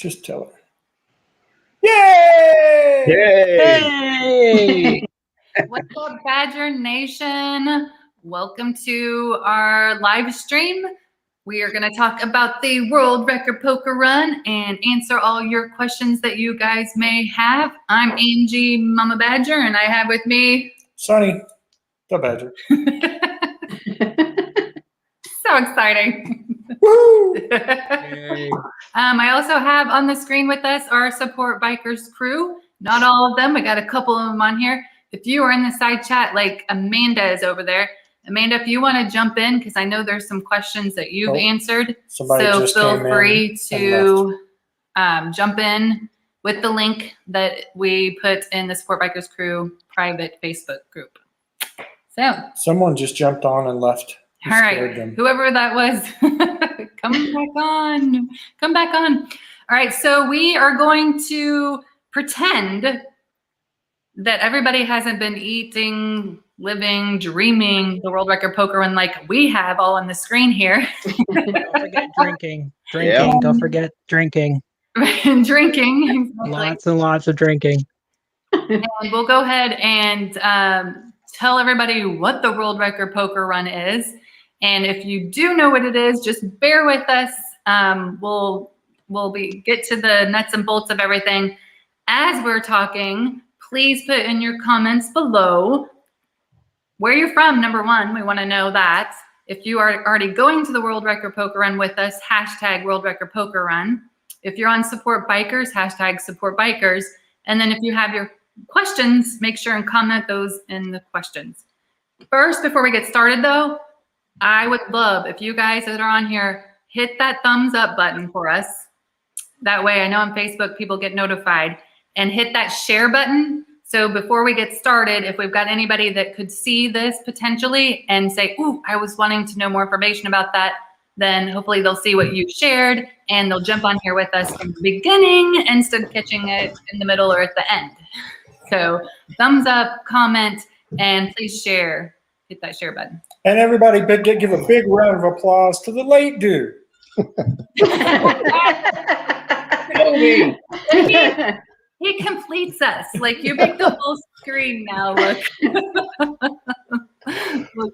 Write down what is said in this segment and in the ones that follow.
Just tell her. Yay! Yay! What's up, Badger Nation? Welcome to our live stream. We are going to talk about the World Record Poker Run and answer all your questions that you guys may have. I'm Angie Mama Badger, and I have with me Sonny, the Badger. So exciting. Woo! I also have on the screen with us our Support Bikers crew. Not all of them. We got a couple of them on here. If you are in the side chat, like Amanda is over there. Amanda, if you want to jump in, because I know there's some questions that you've answered. So feel free to jump in with the link that we put in the Support Bikers crew private Facebook group. So someone just jumped on and left. All right, whoever that was, come back on. Come back on. All right, so we are going to pretend that everybody hasn't been eating, living, dreaming the World Record Poker Run like we have all on the screen here. Don't forget drinking. Drinking. Don't forget drinking. Drinking. Lots and lots of drinking. And we'll go ahead and tell everybody what the World Record Poker Run is. And if you do know what it is, just bear with us. We'll get to the nuts and bolts of everything as we're talking. Please put in your comments below where you're from. Number one, we want to know that. If you are already going to the World Record Poker Run with us, hashtag World Record Poker Run. If you're on Support Bikers, hashtag Support Bikers. And then if you have your questions, make sure and comment those in the questions. First, before we get started though, I would love if you guys that are on here, hit that thumbs up button for us. That way I know on Facebook people get notified. And hit that share button. So before we get started, if we've got anybody that could see this potentially and say, ooh, I was wanting to know more information about that, then hopefully they'll see what you shared and they'll jump on here with us from the beginning instead of catching it in the middle or at the end. So thumbs up, comment, and please share. Hit that share button. And everybody give a big round of applause to the late dude. Toby. He completes us. Like you make the whole screen now look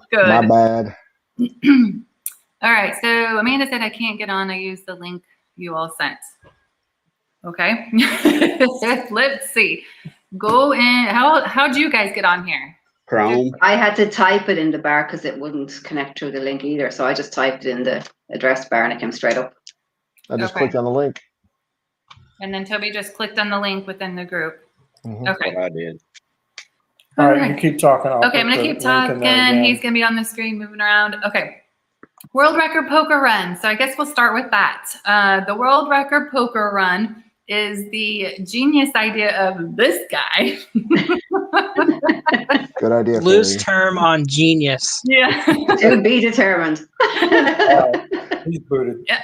good. My bad. All right. So Amanda said I can't get on. I used the link you all sent. Okay. Let's see. Go in. How'd you guys get on here? Chrome. I had to type it in the bar because it wouldn't connect through the link either. So I just typed it in the address bar and it came straight up. I just clicked on the link. And then Toby just clicked on the link within the group. Mm-hmm. Okay. I did. All right, you keep talking. Okay, I'm going to keep talking. He's going to be on the screen moving around. Okay. World Record Poker Run. So I guess we'll start with that. The World Record Poker Run is the genius idea of this guy. Good idea. Loose term on genius. Yeah. To be determined. He's booted. Yeah.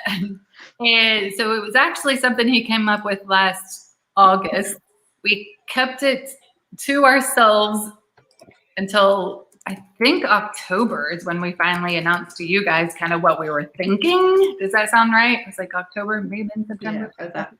And so it was actually something he came up with last August. We kept it to ourselves until I think October is when we finally announced to you guys kind of what we were thinking. Does that sound right? It was like October, maybe in September. Yeah,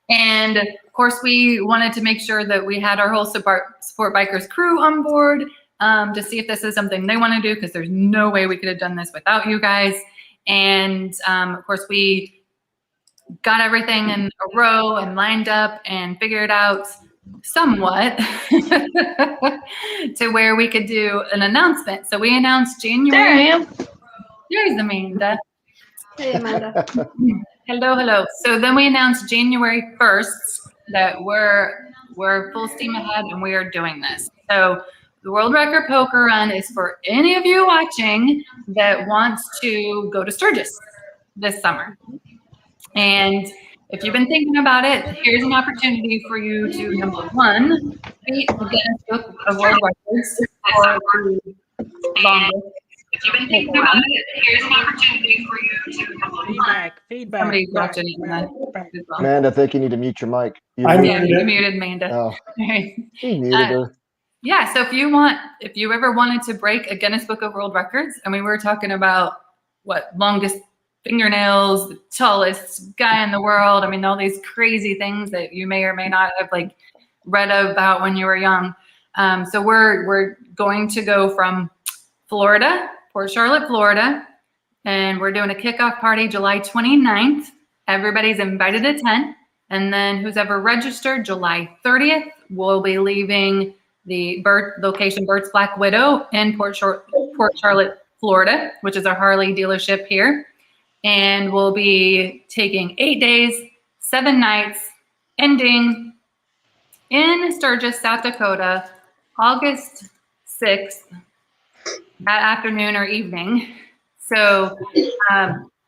and of course, we wanted to make sure that we had our whole Support Bikers crew on board to see if this is something they want to do, because there's no way we could have done this without you guys. And of course, we got everything in a row and lined up and figured out somewhat to where we could do an announcement. So we announced January. There I am. There's Amanda. Hey, Amanda. Hello, hello. So then we announced January 1st that we're full steam ahead and we are doing this. So the World Record Poker Run is for any of you watching that wants to go to Sturgis this summer. And if you've been thinking about it, here's an opportunity for you to, number one, beat the Guinness Book of World Records for the longest. If you've been thinking about it, here's an opportunity for you to Feedback. Somebody's watching it. Well. Amanda, I think you need to mute your mic. You muted Amanda. Oh. Right. He muted her. Yeah, so if you ever wanted to break a Guinness Book of World Records, and we were talking about what longest fingernails, the tallest guy in the world. I mean, all these crazy things that you may or may not have like read about when you were young. So we're going to go from Florida, Port Charlotte, Florida, and we're doing a kickoff party July 29th. Everybody's invited to attend. And then who's ever registered, July 30th, we'll be leaving the location Bert's Black Widow in Port Charlotte, Florida, which is our Harley dealership here. And we'll be taking 8 days, 7 nights, ending in Sturgis, South Dakota, August 6th, that afternoon or evening. So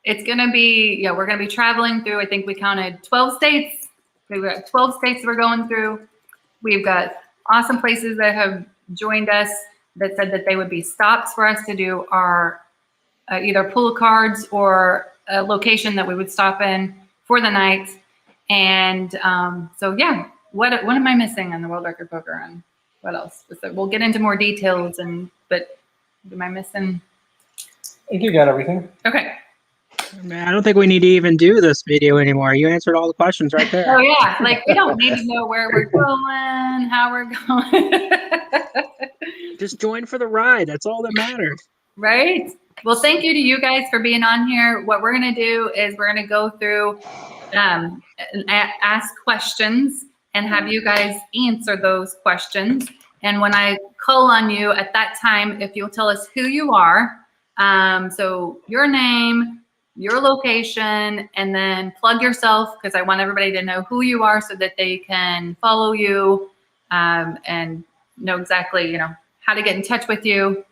it's going to be, we're going to be traveling through, I think we counted 12 states. We've got 12 states we're going through. We've got awesome places that have joined us that said that they would be stops for us to do our either pull cards or a location that we would stop in for the night. And so, yeah, what am I missing on the World Record Poker Run? What else? We'll get into more details, but am I missing? I think you got everything. Okay. Man, I don't think we need to even do this video anymore. You answered all the questions right there. Oh yeah, like we don't need to know where we're going, how we're going. Just join for the ride. That's all that matters. Right? Well, thank you to you guys for being on here. What we're going to do is we're going to go through and ask questions and have you guys answer those questions. And when I call on you at that time, if you'll tell us who you are, so your name, your location, and then plug yourself, because I want everybody to know who you are so that they can follow you and know exactly, how to get in touch with you.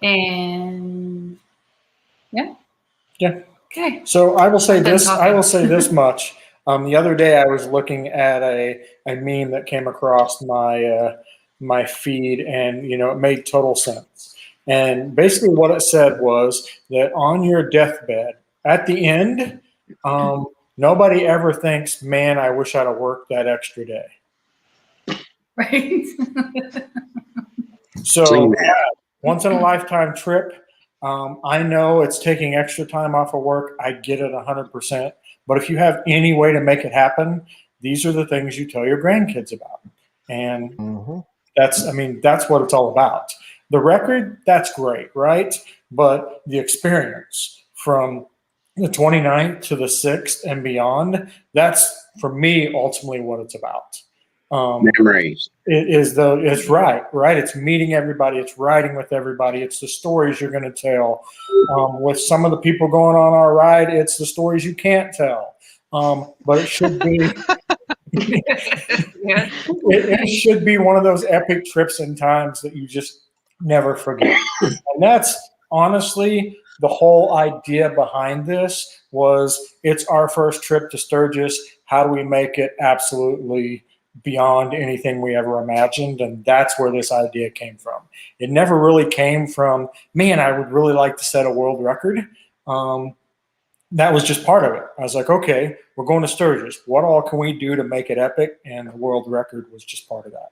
And yeah. Okay. So I will say this. I will say this much. The other day I was looking at a meme that came across my feed, and it made total sense. And basically what it said was that on your deathbed, at the end, nobody ever thinks, man, I wish I'd have worked that extra day. Right. So once in a lifetime trip. I know it's taking extra time off of work. I get it 100%. But if you have any way to make it happen, these are the things you tell your grandkids about. And that's what it's all about. The record, that's great, right? But the experience from the 29th to the 6th and beyond, that's, for me, ultimately what it's about. Memories. It's right. It's meeting everybody. It's riding with everybody. It's the stories you're going to tell. With some of the people going on our ride, it's the stories you can't tell. But it should be... it should be one of those epic trips and times that you just never forget. And that's honestly the whole idea behind this was it's our first trip to Sturgis. How do we make it absolutely beyond anything we ever imagined? And that's where this idea came from. It never really came from, man, I would really like to set a world record. That was just part of it. I was like, okay, we're going to Sturgis. What all can we do to make it epic? And the world record was just part of that.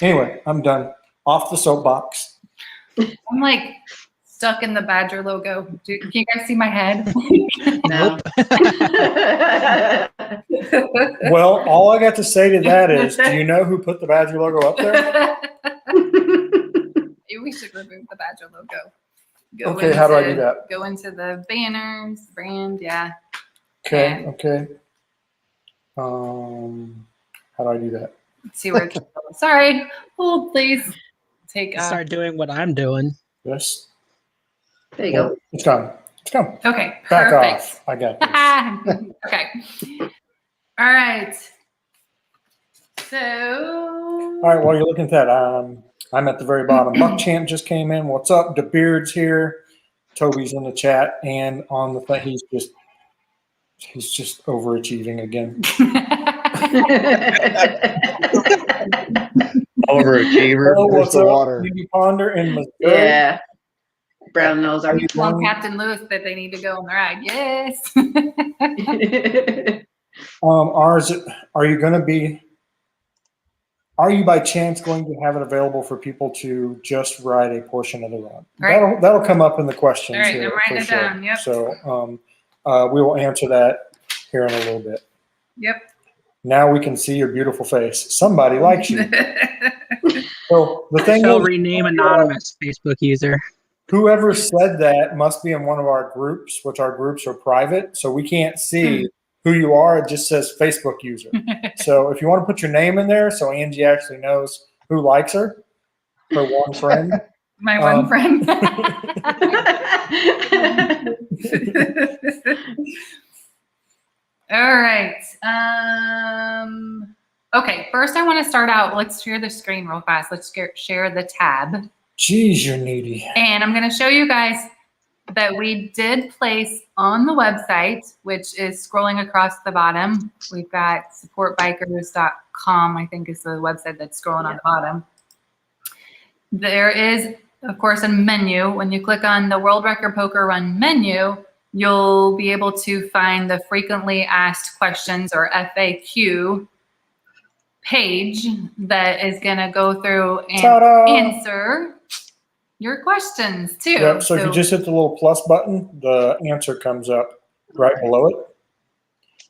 Anyway, I'm done. Off the soapbox. I'm like stuck in the Badger logo. Can you guys see my head? No. Well, all I got to say to that is, do you know who put the Badger logo up there? Maybe we should remove the Badger logo. Okay, how do I do that? Go into the banners, brand, yeah. Okay, okay. How do I do that? Let's see where it's going. Sorry, hold please. Take Start doing what I'm doing. Yes. There you go. It's gone. It's gone. Okay, Back perfect. off. I got this. Okay. All right. So. All right, while you're looking at that, I'm at the very bottom. Buck Champ just came in. What's up? DeBeard's here. Toby's in the chat, and on the thing, he's just overachieving again. Overachiever. Oh, what's the up? water. Beauty Ponder in Missouri. Yeah. Brown nose. Are you Tell Captain Lewis that they need to go on the ride. Yes. Are you going to be are you by chance going to have it available for people to just ride a portion of the run? Right. That'll come up in the questions All right, here I'm writing for it sure. down, yep. So we will answer that here in a little bit. Yep. Now we can see your beautiful face. Somebody likes you. So the I thing shall is, rename anonymous Facebook user. whoever said that must be in one of our groups, which our groups are private, so we can't see who you are. It just says Facebook user. So if you want to put your name in there so Angie actually knows who likes her one friend. My one friend. All right. Okay, first I want to start out. Let's share the screen real fast. Let's share the tab. Jeez, you're needy. And I'm going to show you guys that we did place on the website, which is scrolling across the bottom. We've got supportbikers.com, I think is the website that's scrolling on the bottom. There is, of course, a menu. When you click on the World Record Poker Run menu, you'll be able to find the frequently asked questions, or FAQ, page that is going to go through and answer your questions too. Yep, so if you just hit the little plus button, the answer comes up right below it.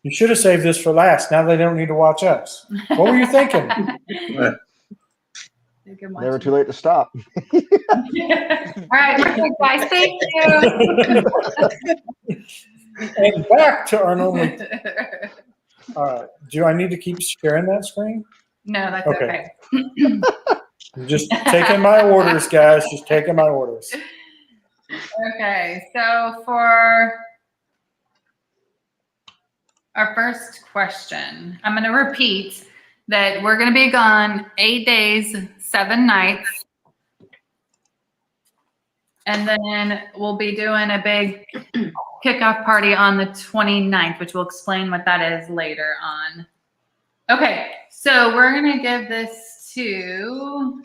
You should have saved this for last. Now they don't need to watch us. What were you thinking? Never too late to stop. All right, perfect, guys. Thank you. And back to our normal. All right. Do I need to keep sharing that screen? No, that's okay. I'm just taking my orders, guys. Just taking my orders. Okay, so for our first question, I'm going to repeat that we're going to be gone 8 days, 7 nights. And then we'll be doing a big kickoff party on the 29th, which we'll explain what that is later on. Okay, so we're going to give this to,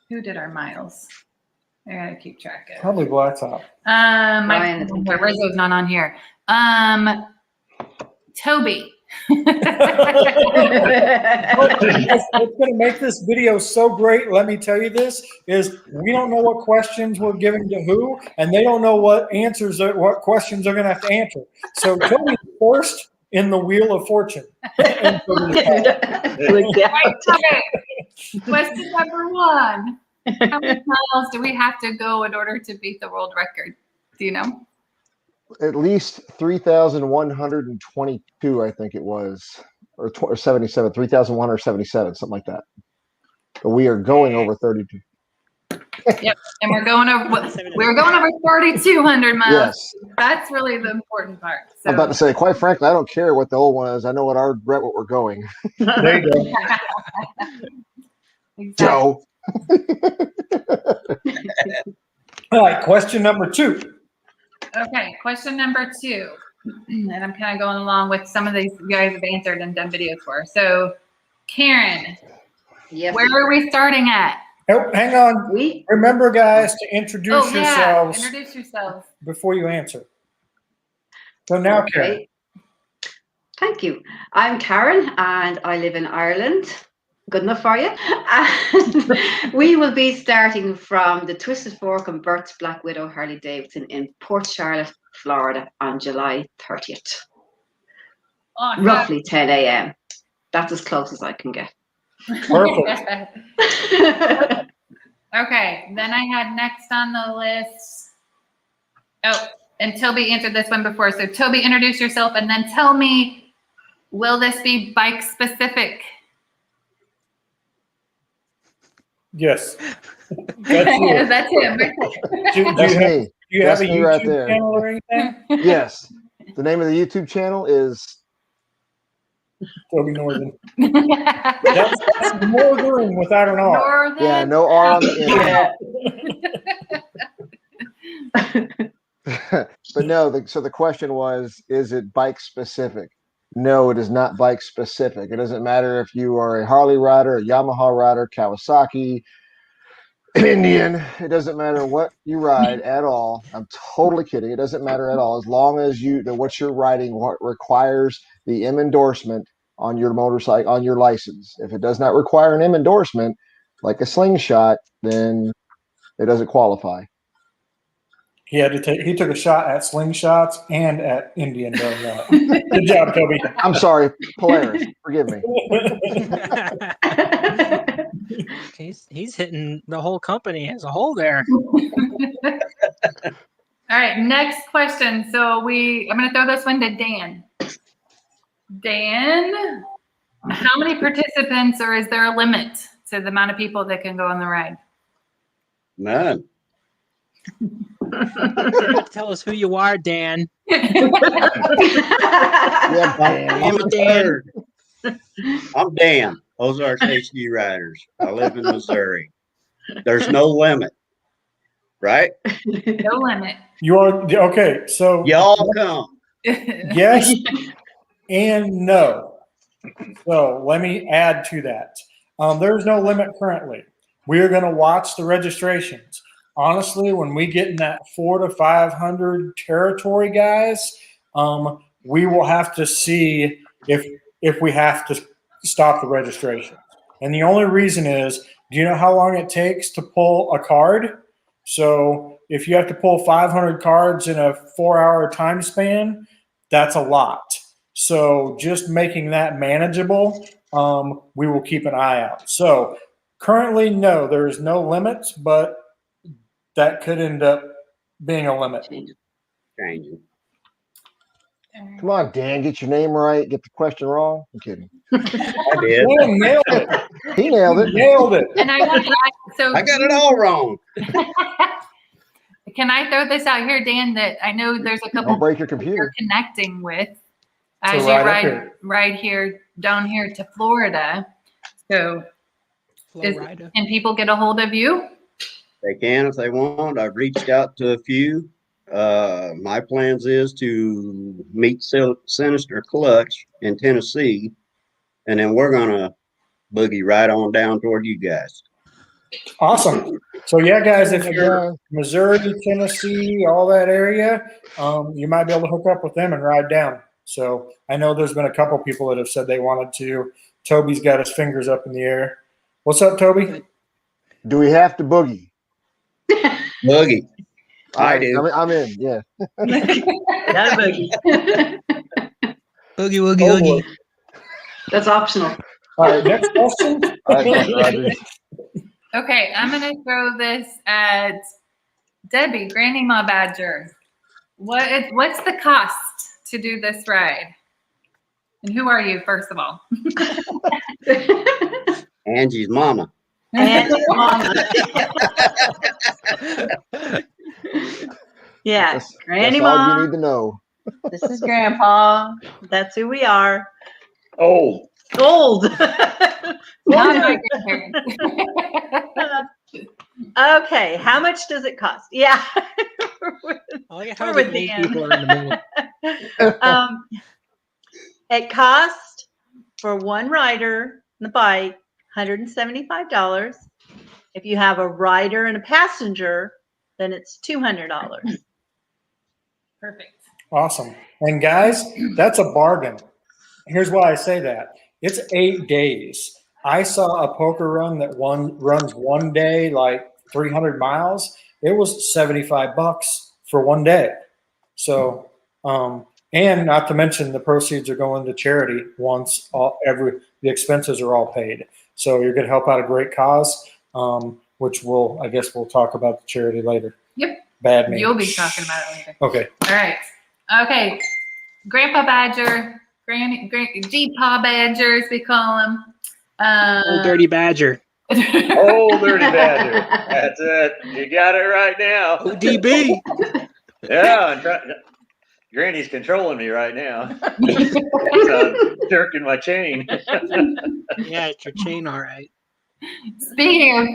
who did our miles? I got to keep track of. Probably Blacktop. Rizzo's not on here. Toby. What's going to make this video so great, let me tell you this, is we don't know what questions we're giving to who, and they don't know what questions they're going to have to answer. So Toby's first in the Wheel of Fortune. Right, okay. Question number 1. How many miles do we have to go in order to beat the world record? Do you know? At least 3,122, I think it was, or 77, 3,177, something like that. But we are going over 32. Yep, and we're going over 3,200 miles. Yes. That's really the important part. So. I'm about to say, quite frankly, I don't care what the old one is. I know what we're going. There you go. Exactly. Joe. All right, question number 2. Okay, question number 2. And I'm kind of going along with some of these you guys have answered and done videos for. So, Karen, Yes. where are we starting at? Oh, hang on. Remember, guys, to introduce yourselves. Introduce yourselves Before you answer. So now, Karen. Thank you. I'm Karen, and I live in Ireland. Good enough for you? And we will be starting from the Twisted Fork and Bert's Black Widow Harley Davidson in Port Charlotte, Florida on July 30th. Awesome. Roughly 10 a.m. That's as close as I can get. Perfect. Okay, then I had next on the list. Oh, and Toby answered this one before. So Toby, introduce yourself and then tell me, will this be bike specific? Yes. That's you. That's him. That's me. Do you have a That's me YouTube right there. channel or anything? Yes. The name of the YouTube channel is Toby Northen. That's Northern without an R. Northen. Yeah, no R on the end. But no, so the question was, is it bike specific? No, it is not bike specific. It doesn't matter if you are a Harley rider, a Yamaha rider, Kawasaki, Indian. It doesn't matter what you ride at all. I'm totally kidding. It doesn't matter at all. As long as what you're riding, what requires the M endorsement, on your motorcycle, on your license. If it does not require an M endorsement, like a slingshot, then it doesn't qualify. He took a shot at slingshots and at Indian donut. Good job, Toby. I'm sorry, Polaris. Forgive me. He's hitting the whole company as a whole there. All right, next question. So I'm going to throw this one to Dan. Dan, how many participants, or is there a limit to the amount of people that can go on the ride? None. Tell us who you are, Dan. Yeah, I'm a third. I'm Dan, Ozark HD Riders. I live in Missouri. There's no limit, right? No limit. You are okay. So Y'all come. yes and no. So let me add to that. There's no limit currently. We are going to watch the registrations. Honestly, when we get in that 400 to 500 territory, guys, we will have to see if we have to stop the registration. And the only reason is, do you know how long it takes to pull a card? So if you have to pull 500 cards in a 4-hour time span, that's a lot. So just making that manageable, we will keep an eye out. So currently, no, there is no limits, but that could end up being a limit. Changing. Come on, Dan, get your name right. Get the question wrong. I'm kidding. I did. Dan nailed it. He nailed it. Nailed it. And I got it all wrong. Can I throw this out here, Dan, that I know there's a couple Don't break your you're computer. connecting with as So you right ride here down here to Florida. So Florida. can people get a hold of you? They can if they want. I've reached out to a few. My plans is to meet Sinister Clutch in Tennessee, and then we're gonna boogie right on down toward you guys. Awesome. So yeah, guys, if you're Missouri, Tennessee, all that area, you might be able to hook up with them and ride down. So I know there's been a couple people that have said they wanted to. Toby's got his fingers up in the air. What's up, Toby? Do we have to boogie? Boogie. I do. I'm in. Yeah. Not a boogie. Boogie, woogie, woogie. That's optional. All right, next question. All right, Roger. Okay, I'm going to throw this at Debbie, Grany-ma Badger. What's the cost to do this ride? And who are you, first of all? Angie's mama. And mama. Yeah, That's all Grandma. you need to know. This is Grandpa. That's who we are. Oh, Old. Not my grandparents. Okay, how much does it cost? Yeah. I like how We're the with old Dan. people are in the middle. It costs for one rider and the bike $175. If you have a rider and a passenger, then it's $200. Perfect. Awesome. And guys, that's a bargain. Here's why I say that. It's 8 days. I saw a poker run that runs one day, like 300 miles. It was $75 for one day. So, and not to mention the proceeds are going to charity once the expenses are all paid. So you're going to help out a great cause, which I guess we'll talk about the charity later. Yep. Bad me. You'll be talking about it later. Okay. All right. Okay. Grandpa Badger, G-Pa Badger, as we call him. Old dirty badger. Old dirty badger. That's it. You got it right now. ODB. Yeah. Granny's controlling me right now. Jerking my chain. Yeah, it's your chain, all right. Speaking of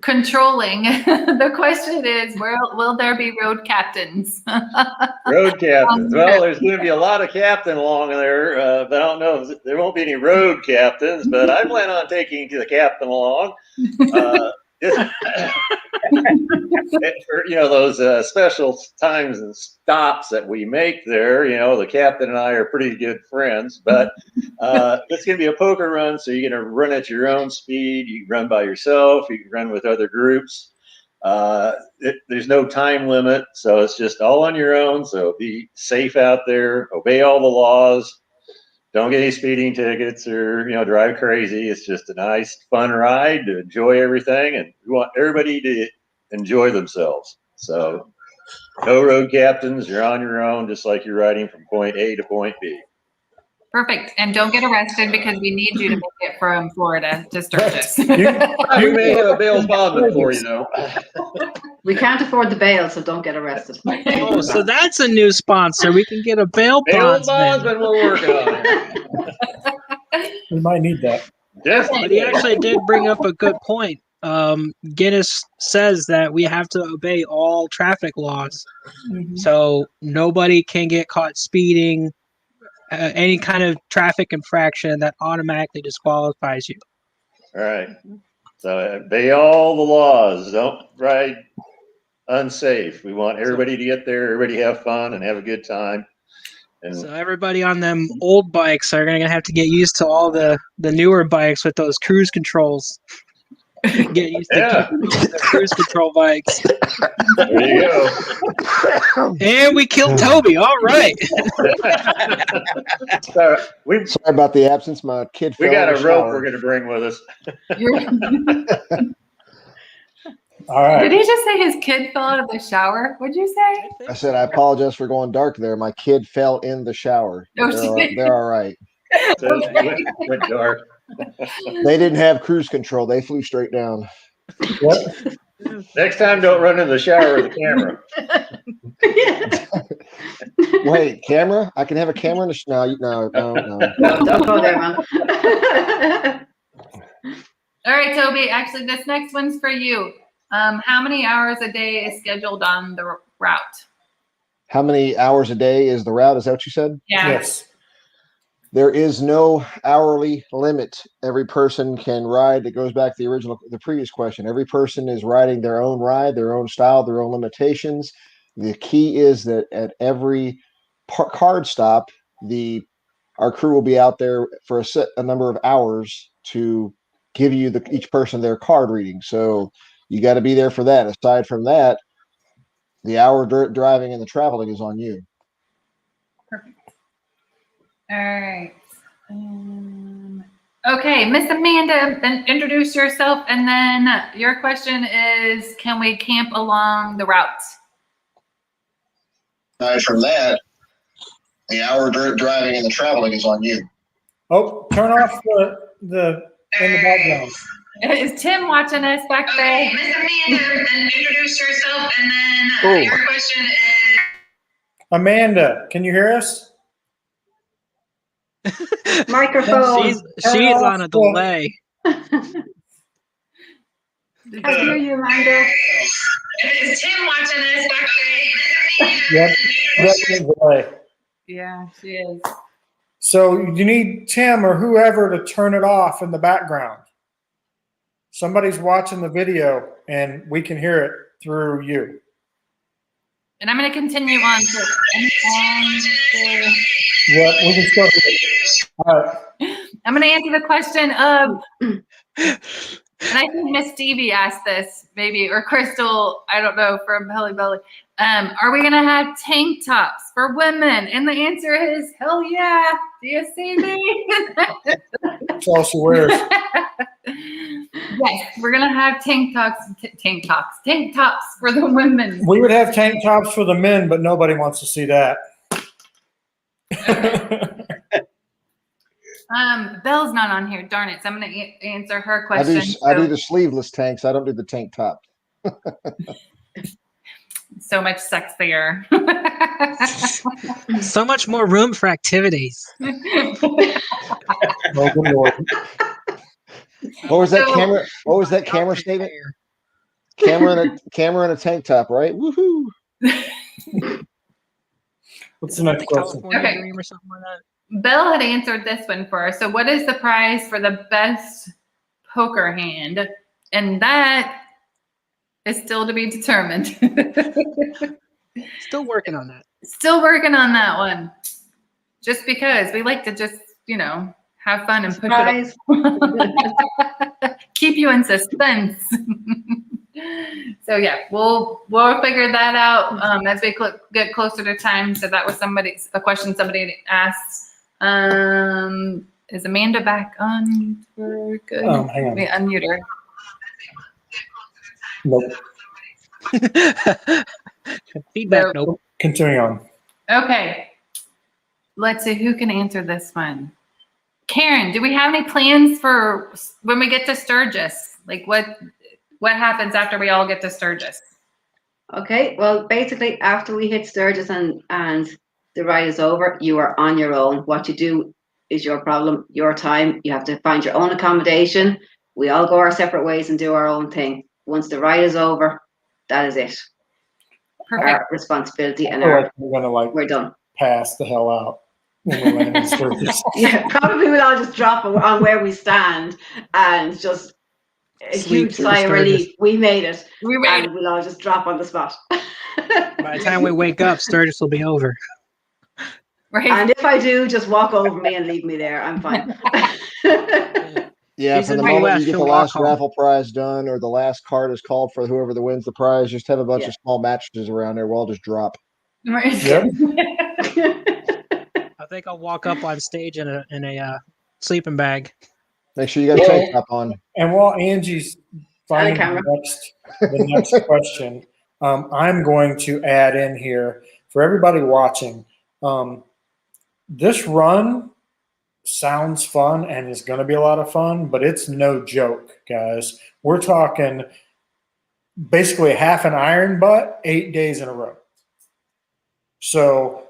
controlling, the question is, will there be road captains? Road captains. Well, there's going to be a lot of captain along there, but I don't know if there won't be any road captains, but I plan on taking the captain along. those special times and stops that we make there, the captain and I are pretty good friends, but it's going to be a poker run. So you're going to run at your own speed. You can run by yourself. You can run with other groups. There's no time limit. So it's just all on your own. So be safe out there, obey all the laws. Don't get any speeding tickets or, drive crazy. It's just a nice, fun ride to enjoy everything. And we want everybody to enjoy themselves. So no road captains. You're on your own, just like you're riding from point A to point B. Perfect. And don't get arrested because we need you to make it from Florida to Sturgis. You may have a bail bondsman for you, though. We can't afford the bail, so don't get arrested. Oh, so that's a new sponsor. We can get a bail bondsman. We're working on it. We might need that. Yes, But he actually did bring up a good point. Guinness says that we have to obey all traffic laws. So nobody can get caught speeding, any kind of traffic infraction that automatically disqualifies you. All right. So obey all the laws. Don't ride unsafe. We want everybody to get there, everybody have fun and have a good time. And So everybody on them old bikes are going to have to get used to all the newer bikes with those cruise controls. Get used to the cruise control bikes. there you go. And we killed Toby. All right. So Sorry about the absence. My kid we fell got in a the rope shower. we're going to bring with us. All right. Did he just say his kid fell out of the shower? What'd you say? I said, I apologize for going dark there. My kid fell in the shower. Oh, They're all right. So it went dark. They didn't have cruise control. They flew straight down. What? Next time, don't run in the shower with the camera. Wait, camera? I can have a camera in the no. No, don't go there, man. All right, Toby. Actually, this next one's for you. How many hours a day is scheduled on the route? How many hours a day is the route? Is that what you said? Yeah. Yes. There is no hourly limit. Every person can ride. It goes back to the previous question. Every person is riding their own ride, their own style, their own limitations. The key is that at every card stop, our crew will be out there for a number of hours to give you each person their card reading. So you got to be there for that. Aside from that, the hour driving and the traveling is on you. Perfect. All right. Okay, Miss Amanda, then introduce yourself, and then your question is, can we camp along the route? Aside from that, the hour driving and the traveling is on you. Oh, turn off the in the background. Is Tim watching us back there? Okay, Miss Amanda, then introduce yourself, and then your question is. Amanda, can you hear us? Microphone. She's on a delay. I hear you, Amanda. Is Tim watching this back there? Yep. Delay. Yeah, she is. So you need Tim or whoever to turn it off in the background. Somebody's watching the video and we can hear it through you. And I'm going to continue on. Yep, we can still hear it. All right. I'm going to answer the question of, and I think Miss Stevie asked this, maybe, or Crystal, I don't know, from Belly Belly. Are we going to have tank tops for women? And the answer is, hell yeah. Do you see me? That's all she wears. Yes, we're going to have tank tops for the women. We would have tank tops for the men, but nobody wants to see that. Belle's not on here. Darn it. So I'm going to answer her question. I do the sleeveless tanks. I don't do the tank top. So much sexier. So much more room for activities. Oh, good Lord. What was that camera? What was that camera statement? Camera in a tank top, right? Woohoo! What's the next question? California Okay. Dream or something like that. Belle had answered this one for us. So what is the prize for the best poker hand? And that is still to be determined. Still working on that. Still working on that one. Just because we like to just, have fun and push Surprise. it up. Keep you in suspense. So yeah, we'll figure that out as we get closer to time. So that was a question somebody asked. Is Amanda back on? We're good. Hang on. We unmute her. Nope. Feedback. Nope. Continuing on. Okay. Let's see who can answer this one. Karen, do we have any plans for when we get to Sturgis? Like what happens after we all get to Sturgis? Okay, well, basically, after we hit Sturgis and the ride is over, you are on your own. What you do is your problem, your time. You have to find your own accommodation. We all go our separate ways and do our own thing. Once the ride is over, that is it. Perfect. Our responsibility and we're done. Pass the hell out when we land in Sturgis. Yeah, probably we'll all just drop on where we stand and just a huge sigh of relief. We made it. And we'll all just drop on the spot. By the time we wake up, Sturgis will be over. Right. And if I do, just walk over me and leave me there. I'm fine. Yeah, from the moment you get the last raffle prize done or the last card is called for whoever that wins the prize, just have a bunch of small mattresses around there. We'll all just drop. Right. Yep. I think I'll walk up on stage in a sleeping bag. Make sure you got a tank top on. And while Angie's finding the next question, I'm going to add in here for everybody watching. This run sounds fun and is going to be a lot of fun, but it's no joke, guys. We're talking basically half an iron butt, 8 days in a row. So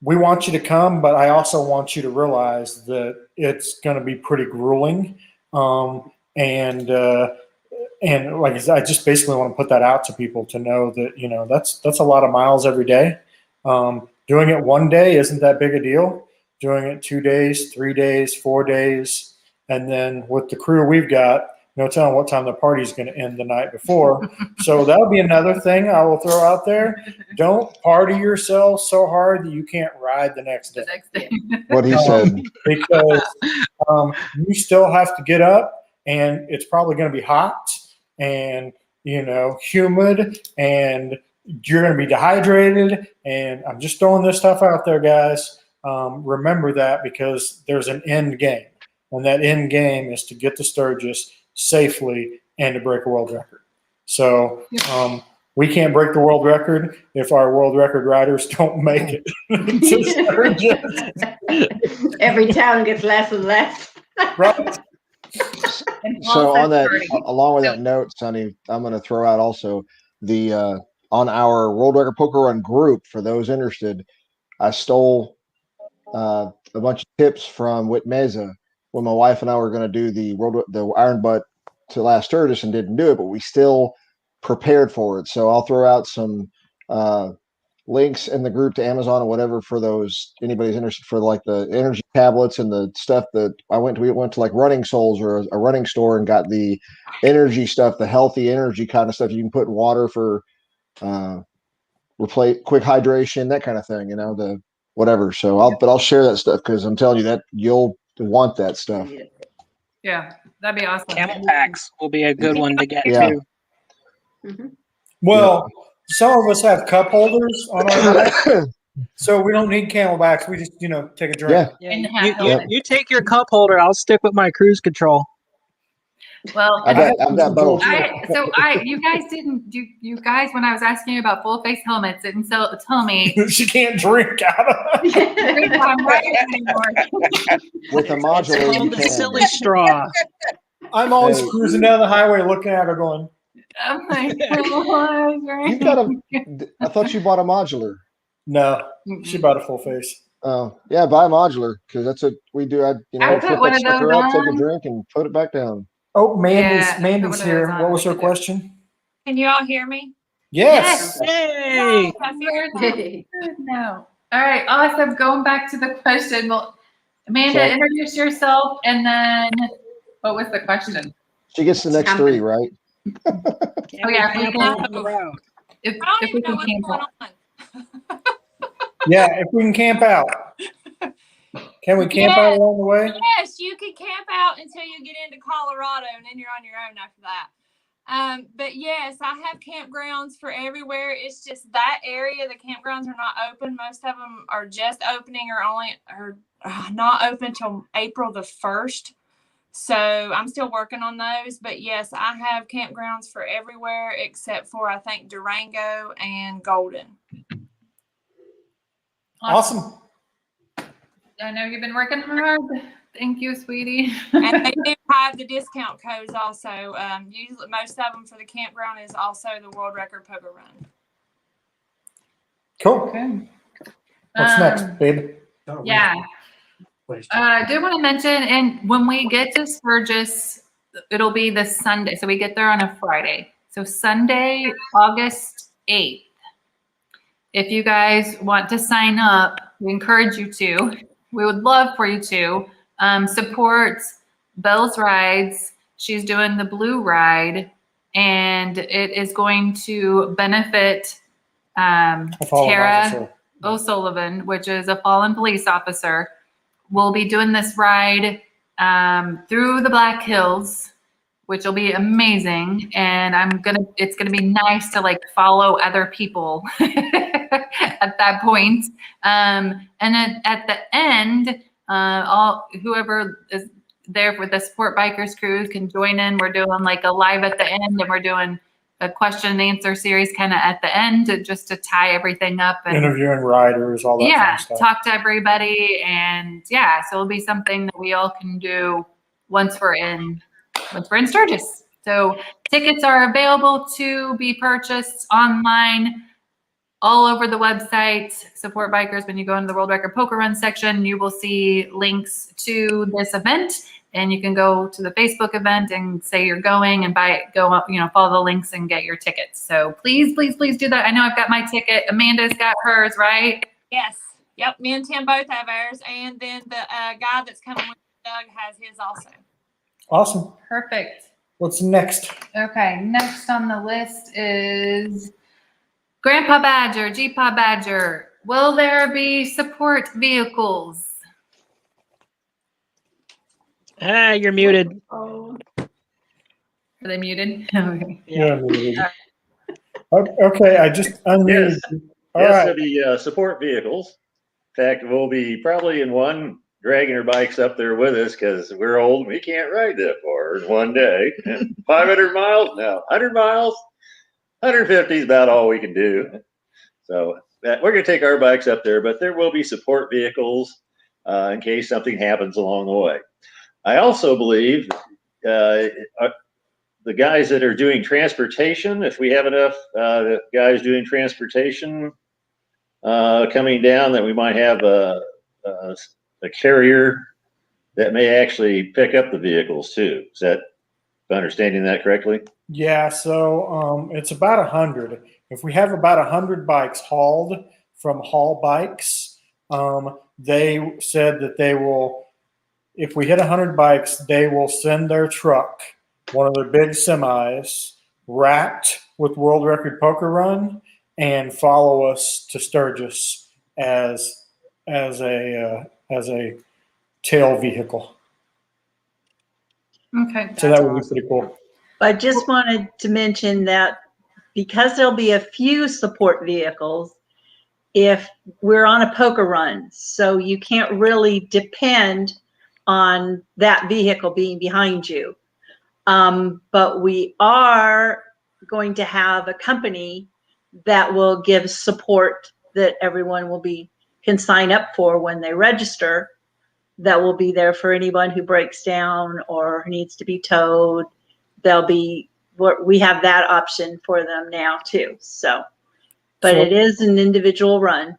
we want you to come, but I also want you to realize that it's going to be pretty grueling. And like I said, I just basically want to put that out to people to know that, that's a lot of miles every day. Doing it one day isn't that big a deal. Doing it 2 days, 3 days, 4 days. And then with the crew we've got, no telling what time the party's going to end the night before. So that'll be another thing I will throw out there. Don't party yourself so hard that you can't ride the next day. What he said. Because you still have to get up, and it's probably going to be hot and, humid, and you're going to be dehydrated. And I'm just throwing this stuff out there, guys. Remember that, because there's an end game. And that end game is to get to Sturgis safely and to break a world record. So we can't break the world record if our world record riders don't make it to Sturgis. Every town gets less and less. Right. So on that, along with that note, Sonny, I'm going to throw out also the on our World Record Poker Run group, for those interested, I stole a bunch of tips from Whit Meza when my wife and I were going to do the Iron Butt to last Sturgis and didn't do it, but we still prepared for it. So I'll throw out some links in the group to Amazon or whatever for those, anybody's interested, for like the energy tablets and the stuff that we went to like Running Souls or a running store and got the energy stuff, the healthy energy kind of stuff you can put in water for replace quick hydration, that kind of thing, the whatever. So I'll share that stuff, because I'm telling you that you'll want that stuff. Yeah, that'd be awesome. Camel packs will be a good one to get too. Mm-hmm. Well, some of us have cup holders on our back, so we don't need camelbacks. We just, take a drink. Yeah. You take your cup holder. I'll stick with my cruise control. Well, I've got both. You guys, when I was asking you about full face helmets, didn't tell me she can't drink out of it. anymore. With a modular, you the can. silly straw. I'm always cruising down the highway looking at her going, oh my God. You've got I thought you bought a modular. No, she bought a full face. Oh, yeah, buy a modular, because that's what we do. I put one of those up, take a on. drink, and put it back down. Oh, Mandy's here. What was her question? Can you all hear me? Yes. Hey. No. All right. Awesome. Going back to the question. Well, Amanda, introduce yourself, and then what was the question? She gets the next three, right? Can Oh, yeah, we if we camp can- on the road? If I don't we even know can what's camp going out. on. Yeah, if we can camp out. Can we camp out along the way? Yes, you can camp out until you get into Colorado, and then you're on your own after that. But yes, I have campgrounds for everywhere. It's just that area, the campgrounds are not open. Most of them are just opening or not open till April the 1st. So I'm still working on those. But yes, I have campgrounds for everywhere except for, I think, Durango and Golden. Awesome. I know you've been working hard. Thank you, sweetie. And they do have the discount codes also. Usually, most of them for the campground is also the World Record Poker Run. Cool. Okay. What's next, babe? Yeah. I do want to mention, and when we get to Sturgis, it'll be this Sunday. So we get there on a Friday. So Sunday, August 8th. If you guys want to sign up, we encourage you to. We would love for you to support Belle's Rides. She's doing the Blue Ride, and it is going to benefit Tara O'Sullivan, which is a fallen police officer. We'll be doing this ride through the Black Hills, which will be amazing. And it's gonna be nice to like follow other people at that point. And then at the end, whoever is there with the Support Bikers crew can join in. We're doing like a live at the end, and we're doing a question and answer series kind of at the end just to tie everything up. And interviewing riders, all that kind of stuff. Talk to everybody. And yeah, so it'll be something that we all can do once we're in Sturgis. So tickets are available to be purchased online all over the website, Support Bikers. When you go into the World Record Poker Run section, you will see links to this event, and you can go to the Facebook event and say you're going and follow the links and get your tickets. So please, please, please do that. I know I've got my ticket. Amanda's got hers, right? Yes. Yep. Me and Tim both have ours. And then the guy that's coming with Doug has his also. Awesome. Perfect. What's next? Okay, next on the list is Grandpa Badger, GPA Badger. Will there be support vehicles? You're muted. Are they muted? Okay. Yeah. Okay, I just unmuted. Yes. you. All Yes, right. there'll be support vehicles. In fact, we'll be probably in one dragging our bikes up there with us because we're old and we can't ride that far in one day. 500 miles? No. 100 miles? 150 is about all we can do. So we're going to take our bikes up there, but there will be support vehicles in case something happens along the way. I also believe the guys that are doing transportation, if we have enough guys doing transportation coming down, that we might have a carrier that may actually pick up the vehicles too. Is that understanding that correctly? Yeah, so it's about 100. If we have about 100 bikes hauled from Haul Bikes, they said that they will, if we hit 100 bikes, they will send their truck, one of their big semis, wrapped with World Record Poker Run, and follow us to Sturgis as a tail vehicle. Okay. So that would be pretty cool. I just wanted to mention that because there'll be a few support vehicles if we're on a poker run, so you can't really depend on that vehicle being behind you. But we are going to have a company that will give support that everyone can sign up for when they register. That will be there for anyone who breaks down or needs to be towed. We have that option for them now too. But it is an individual run.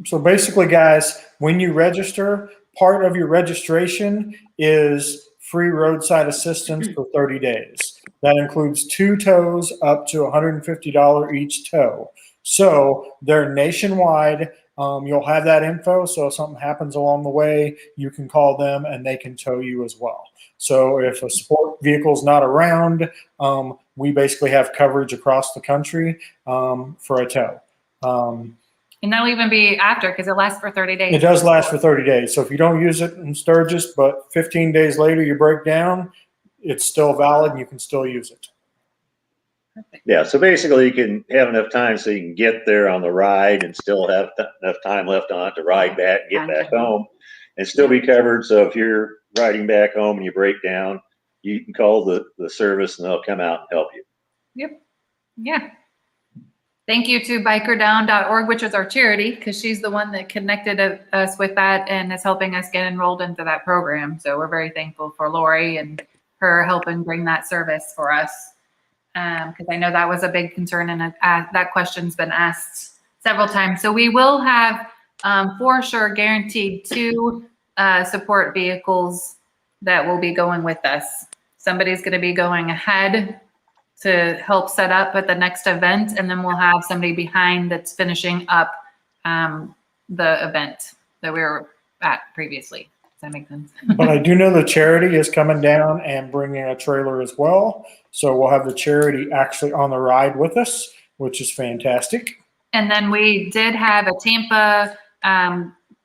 So basically, guys, when you register, part of your registration is free roadside assistance for 30 days. That includes 2 tows up to $150 each tow. So they're nationwide, you'll have that info. So if something happens along the way, you can call them and they can tow you as well. So if a support vehicle is not around, we basically have coverage across the country for a tow. And that'll even be after, because it lasts for 30 days. It does last for 30 days. So if you don't use it in Sturgis, but 15 days later you break down, it's still valid and you can still use it. Yeah, so basically you can have enough time so you can get there on the ride and still have enough time left on it to ride back, get back home, and still be covered. So if you're riding back home and you break down, you can call the service and they'll come out and help you. Yep. Yeah. Thank you to bikerdown.org, which is our charity, because she's the one that connected us with that and is helping us get enrolled into that program. So we're very thankful for Lori and her helping bring that service for us. Because I know that was a big concern, and that question's been asked several times. So we will have, for sure, guaranteed 2 support vehicles that will be going with us. Somebody's going to be going ahead to help set up at the next event, and then we'll have somebody behind that's finishing up the event that we were at previously. Does that make sense? But I do know the charity is coming down and bringing a trailer as well. So we'll have the charity actually on the ride with us, which is fantastic. And then we did have a Tampa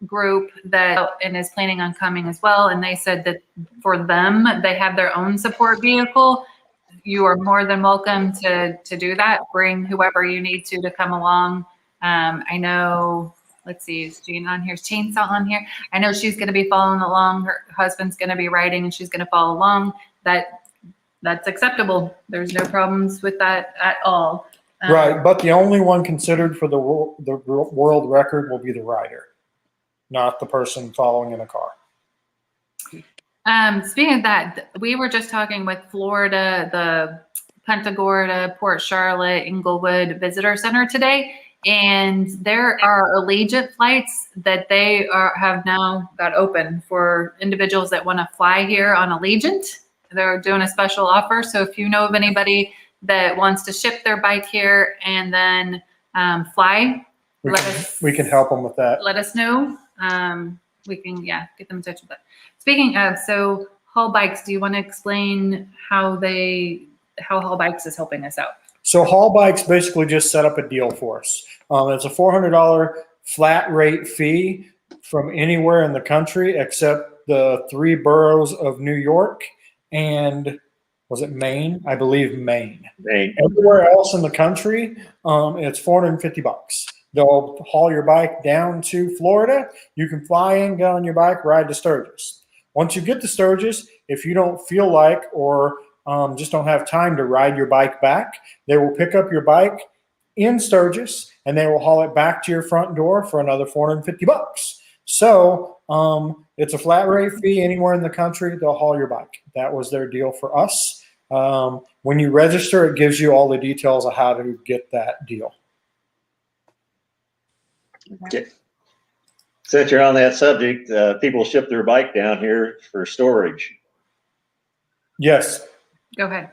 group that and is planning on coming as well. And they said that for them, they have their own support vehicle. You are more than welcome to do that. Bring whoever you need to come along. I know, let's see, is Jean on here? Is Chainsaw on here? I know she's going to be following along. Her husband's going to be riding and she's going to follow along. That's acceptable. There's no problems with that at all. Right, but the only one considered for the world record will be the rider, not the person following in a car. Speaking of that, we were just talking with Florida, the Punta Gorda, Port Charlotte, Inglewood Visitor Center today, and there are Allegiant flights that they have now got open for individuals that want to fly here on Allegiant. They're doing a special offer. So if you know of anybody that wants to ship their bike here and then fly, we can help them with that. Let us know. We can, get them in touch with that. Speaking of, so Hall Bikes, do you want to explain how Hall Bikes is helping us out? So Hall Bikes basically just set up a deal for us. It's a $400 flat rate fee from anywhere in the country except the 3 boroughs of New York and was it Maine? I believe Maine. Everywhere else in the country, it's $450. They'll haul your bike down to Florida. You can fly in, get on your bike, ride to Sturgis. Once you get to Sturgis, if you don't feel like or just don't have time to ride your bike back, they will pick up your bike in Sturgis and they will haul it back to your front door for another $450. So it's a flat rate fee anywhere in the country. They'll haul your bike. That was their deal for us. When you register, it gives you all the details of how to get that deal. Okay. Since you're on that subject, people ship their bike down here for storage. Yes. Go ahead.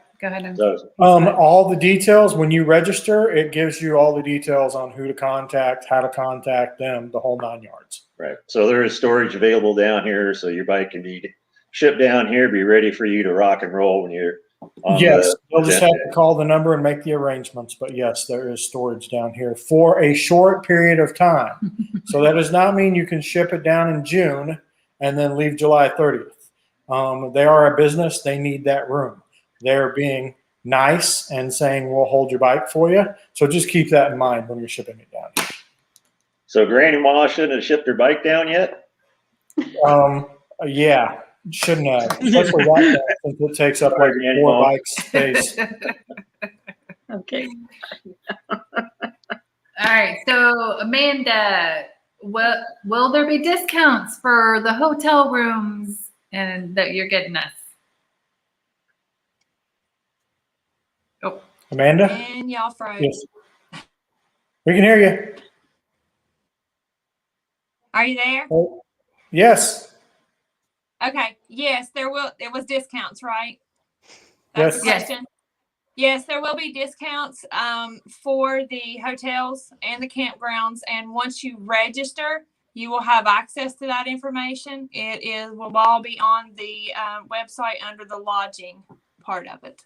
All the details, when you register, it gives you all the details on who to contact, how to contact them, the whole 9 yards. Right. So there is storage available down here, so your bike can be shipped down here, be ready for you to rock and roll when you're on Yes, you'll just have to call the number and make the arrangements. But yes, there is storage down here for a short period of time. So that does not mean you can ship it down in June and then leave July 30th. They are a business. They need that room. They're being nice and saying, we'll hold your bike for you. So just keep that in mind when you're shipping it down here. So Grany-ma shouldn't have shipped her bike down yet? Yeah, shouldn't have. Especially that since it takes up like 4 bikes space. Okay. All right. So Amanda, will there be discounts for the hotel rooms and that you're getting us? Oh, Amanda? And y'all froze. Yes. We can hear you. Are you there? Oh, yes. Okay. Yes, there will. It was discounts, right? Yes. That's the question. Yes, there will be discounts for the hotels and the campgrounds. And once you register, you will have access to that information. Will all be on the website under the lodging part of it.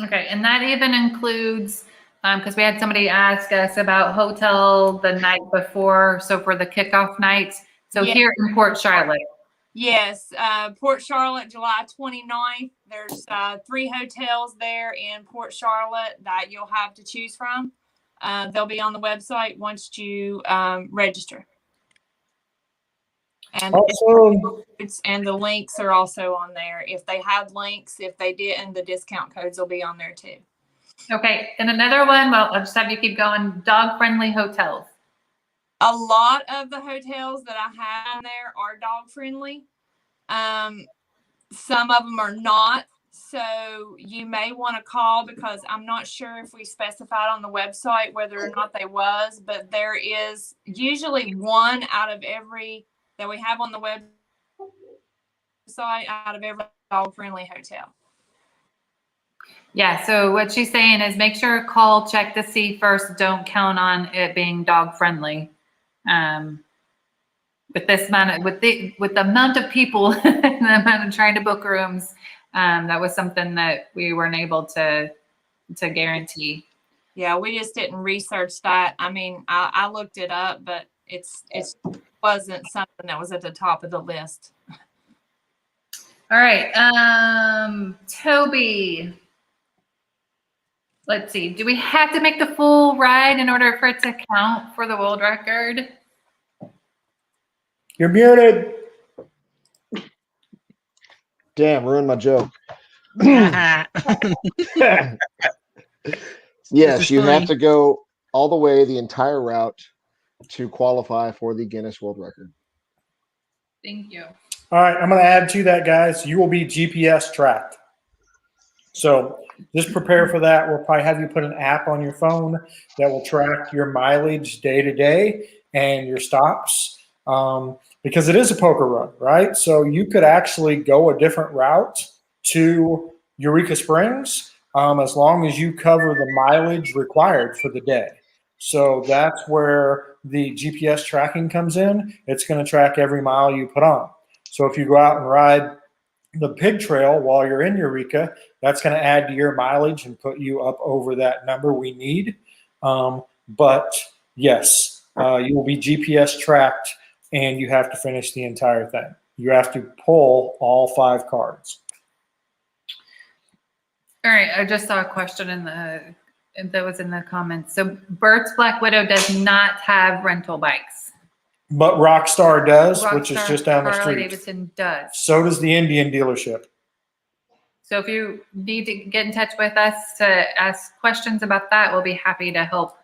Okay, and that even includes, because we had somebody ask us about hotel the night before, so for the kickoff night. So Yeah. here in Port Charlotte. Yes, Port Charlotte, July 29th. There's 3 hotels there in Port Charlotte that you'll have to choose from. They'll be on the website once you register. And Also, and the links are also on there. If they have links, if they didn't, the discount codes will be on there too. Okay, and another one, well, I'll just have you keep going, dog-friendly hotels. A lot of the hotels that I have on there are dog-friendly. Some of them are not. So you may want to call, because I'm not sure if we specified on the website whether or not they was, but there is usually one out of every that we have on the website out of every dog-friendly hotel. Yeah, so what she's saying is make sure to call, check to see first. Don't count on it being dog-friendly. With this amount of, with the amount of people and the amount of trying to book rooms, that was something that we weren't able to guarantee. Yeah, we just didn't research that. I mean, I looked it up, but it wasn't something that was at the top of the list. All right, Toby. Let's see. Do we have to make the full ride in order for it to count for the world record? you're muted. Damn, ruined my joke. This Yes, is you funny. have to go all the way, the entire route, to qualify for the Guinness World Record. Thank you. All right, I'm going to add to that, guys. You will be GPS tracked. So just prepare for that. We'll probably have you put an app on your phone that will track your mileage day to day and your stops, because it is a poker run, right? So you could actually go a different route to Eureka Springs as long as you cover the mileage required for the day. So that's where the GPS tracking comes in. It's going to track every mile you put on. So if you go out and ride the pig trail while you're in Eureka, that's going to add to your mileage and put you up over that number we need. But yes, you will be GPS tracked, and you have to finish the entire thing. You have to pull all 5 cards. All right, I just saw a question that was in the comments. So Bert's Black Widow does not have rental bikes. But Rockstar does, which is Rockstar just down the Harley street. Davidson does. So does the Indian dealership. So if you need to get in touch with us to ask questions about that, we'll be happy to help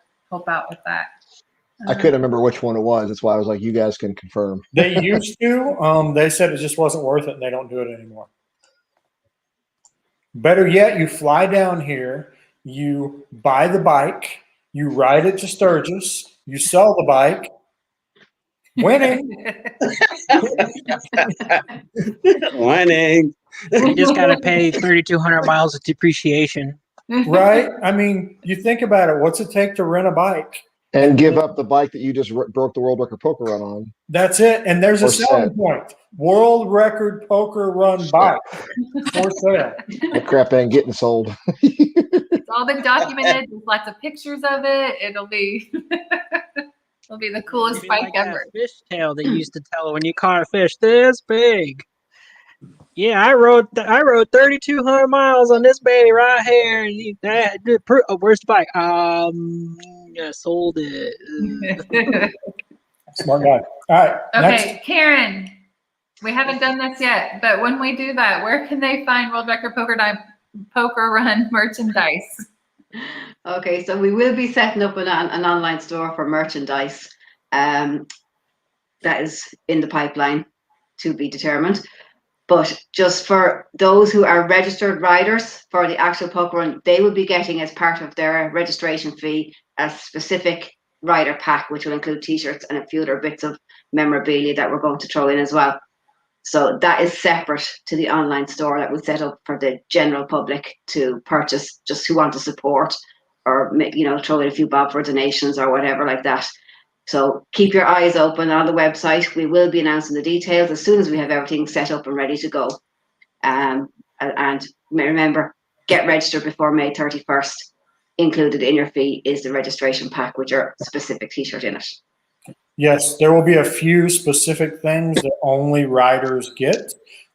out with that. I couldn't remember which one it was. That's why I was like, you guys can confirm. They used to. They said it just wasn't worth it, and they don't do it anymore. Better yet, you fly down here, you buy the bike, you ride it to Sturgis, you sell the bike. Winning. Winning. You just got to pay 3,200 miles of depreciation. Right? I mean, you think about it. What's it take to rent a bike? And give up the bike that you just broke the world record poker run on. That's it. And there's a For selling sale. point. World record poker run bike for sale. That crap ain't getting sold. It's all been documented. There's lots of pictures of it. It'll be the coolest Maybe bike like that ever. fish tail they used to tell when you caught a fish this big. Yeah, I rode 3,200 miles on this baby right here. And where's the bike? I sold it. Smart guy. All right. Okay, Next. Karen, we haven't done this yet, but when we do that, where can they find World Record Poker Run merchandise? Okay, so we will be setting up an online store for merchandise. That is in the pipeline to be determined. But just for those who are registered riders for the actual poker run, they will be getting, as part of their registration fee, a specific rider pack, which will include t-shirts and a few other bits of memorabilia that we're going to throw in as well. So that is separate to the online store that was set up for the general public to purchase, just who want to support or, you know, throw in a few bob for donations or whatever like that. So keep your eyes open on the website. We will be announcing the details as soon as we have everything set up and ready to go. And remember, get registered before May 31st. Included in your fee is the registration pack with your specific t-shirt in it. Yes, there will be a few specific things that only riders get.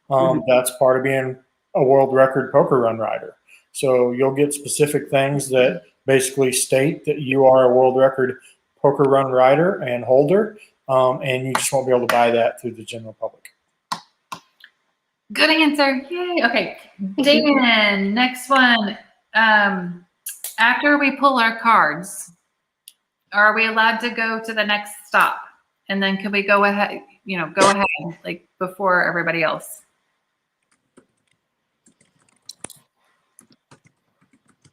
That's part of being a world record poker run rider. So you'll get specific things that basically state that you are a world record poker run rider and holder, and you just won't be able to buy that through the general public. Good answer. Yay. Okay. Dan, next one. After we pull our cards, are we allowed to go to the next stop? And then can we go ahead, like before everybody else?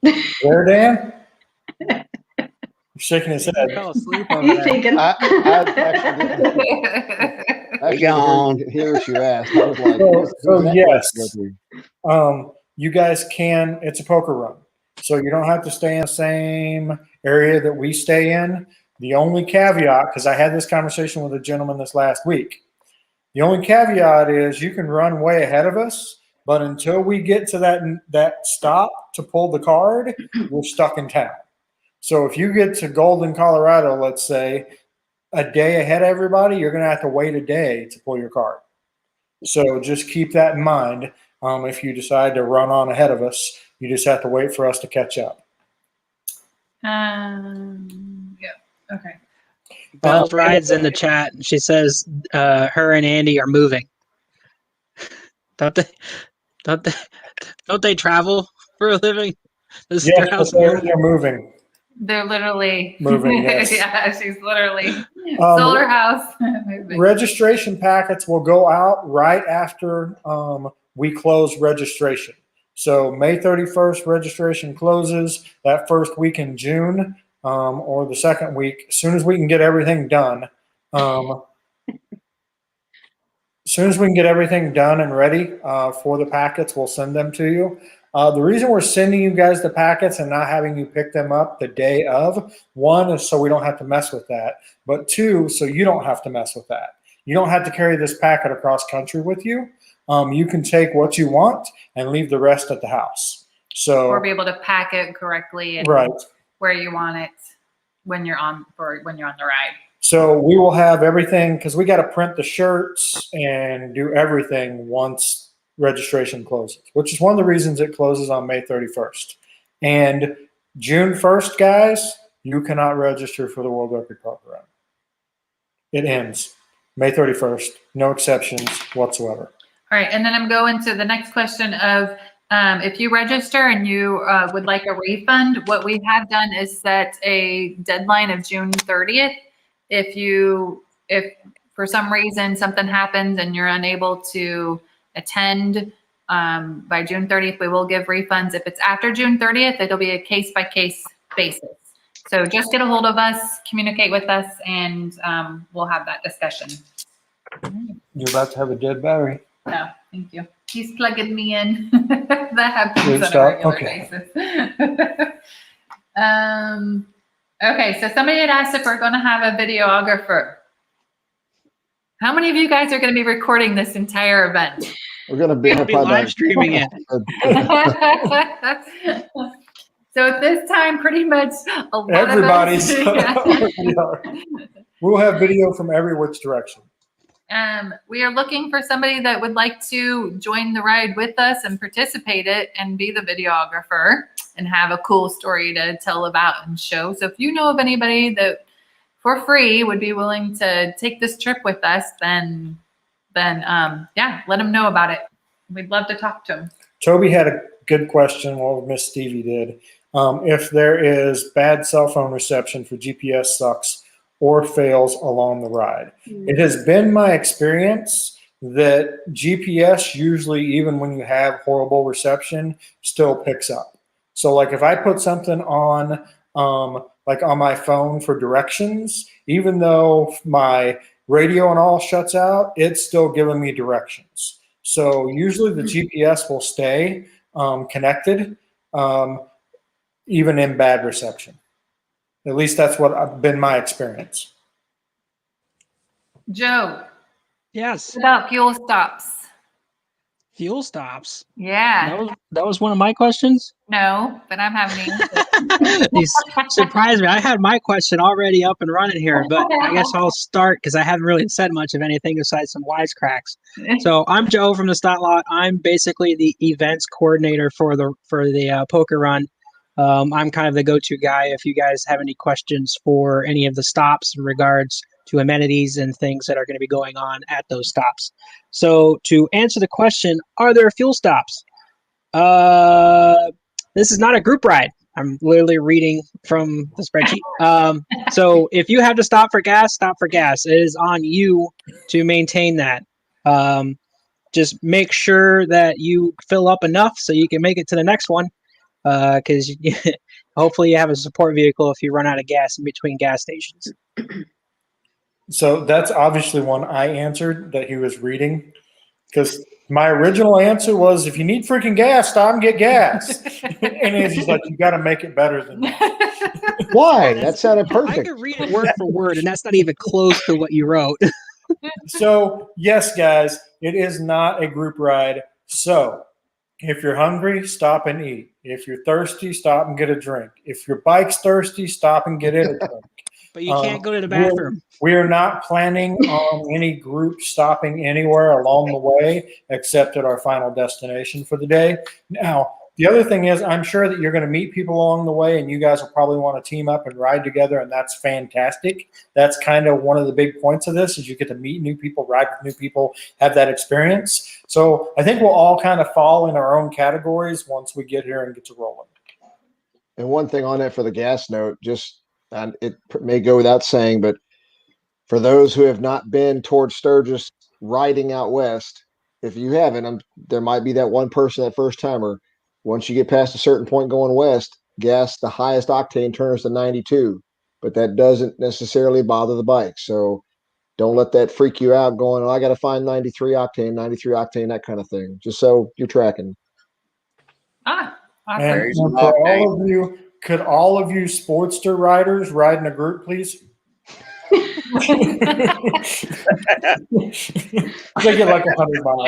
Where, Dan? You're shaking his head. Fell asleep over He's there. thinking. I didn't hear what you asked. I was like, So who's that yes. question go to? You guys can, it's a poker run. So you don't have to stay in the same area that we stay in. The only caveat, because I had this conversation with a gentleman this last week, the only caveat is you can run way ahead of us, but until we get to that stop to pull the card, we're stuck in town. So if you get to Golden, Colorado, let's say, a day ahead of everybody, you're going to have to wait a day to pull your card. So just keep that in mind. If you decide to run on ahead of us, you just have to wait for us to catch up. Yeah. Okay. Belle rides in the chat. She says her and Andy are moving. Don't they travel for a living? This is Yes, their house. they're moving. They're literally Moving, yes. Yeah, she's literally solar house. Registration packets will go out right after we close registration. So May 31st, registration closes that first week in June, or the second week. As soon as we can get everything done, and ready for the packets, we'll send them to you. The reason we're sending you guys the packets and not having you pick them up the day of, one, is so we don't have to mess with that. But two, so you don't have to mess with that. You don't have to carry this packet across country with you. You can take what you want and leave the rest at the house. So, or be able to pack it correctly and right where you want it when you're on the ride. So we will have everything, because we got to print the shirts and do everything once registration closes, which is one of the reasons it closes on May 31st. And June 1st, guys, you cannot register for the World Record Poker Run. It ends May 31st, no exceptions whatsoever. All right, and then I'm going to the next question of if you register and you would like a refund, what we have done is set a deadline of June 30th. If for some reason something happens and you're unable to attend by June 30th, we will give refunds. If it's after June 30th, it'll be a case-by-case basis. So just get a hold of us, communicate with us, and we'll have that discussion. You're about to have a dead battery. No, thank you. He's plugging me in. That happens on a regular basis. Okay, so somebody had asked if we're going to have a videographer. How many of you guys are going to be recording this entire event? We're going to be live streaming it. So at this time, pretty much a lot everybody's. of us, We'll have video from every which direction. We are looking for somebody that would like to join the ride with us and participate it and be the videographer and have a cool story to tell about and show. So if you know of anybody that for free would be willing to take this trip with us, then yeah, let them know about it. We'd love to talk to them. Toby had a good question. Well, Miss Stevie did. If there is bad cell phone reception for GPS sucks or fails along the ride. It has been my experience that GPS usually, even when you have horrible reception, still picks up. So like if I put something on, like on my phone for directions, even though my radio and all shuts out, it's still giving me directions. So usually the GPS will stay connected, even in bad reception. At least that's what been my experience. Joe, Yes. what about fuel stops? Fuel stops. Yeah. That was one of my questions. No, but I'm having an You surprised me. I had my question already up and running here, but I guess I'll start because I haven't really said much of anything besides some wisecracks. So I'm Joe from the Stot Lot. I'm basically the events coordinator for the poker run. I'm kind of the go-to guy if you guys have any questions for any of the stops in regards to amenities and things that are going to be going on at those stops. So to answer the question, are there fuel stops? This is not a group ride. I'm literally reading from the spreadsheet. So if you have to stop for gas, stop for gas. It is on you to maintain that. Just make sure that you fill up enough so you can make it to the next one. Because hopefully you have a support vehicle if you run out of gas in between gas stations. So that's obviously one I answered that he was reading, because my original answer was, if you need freaking gas, stop and get gas. And he's like, you got to make it better than that. Why? That sounded perfect. I could read it word for word, and that's not even close to what you wrote. So yes, guys, it is not a group ride. So if you're hungry, stop and eat. If you're thirsty, stop and get a drink. If your bike's thirsty, stop and get in a drink. But you can't go to the bathroom. We are not planning on any group stopping anywhere along the way except at our final destination for the day. Now, the other thing is, I'm sure that you're going to meet people along the way, and you guys will probably want to team up and ride together, and that's fantastic. That's kind of one of the big points of this, is you get to meet new people, ride with new people, have that experience. So I think we'll all kind of fall in our own categories once we get here and get to rolling. And one thing on that for the gas note, and it may go without saying, but for those who have not been towards Sturgis riding out west, if you haven't, there might be that one person, that first timer. Once you get past a certain point going west, gas, the highest octane turns to 92, but that doesn't necessarily bother the bike. So don't let that freak you out going, oh, I got to find 93 octane, that kind of thing. Just so you're tracking. awesome. And for all of you, could all of you Sportster riders ride in a group, please? They get like 100 miles.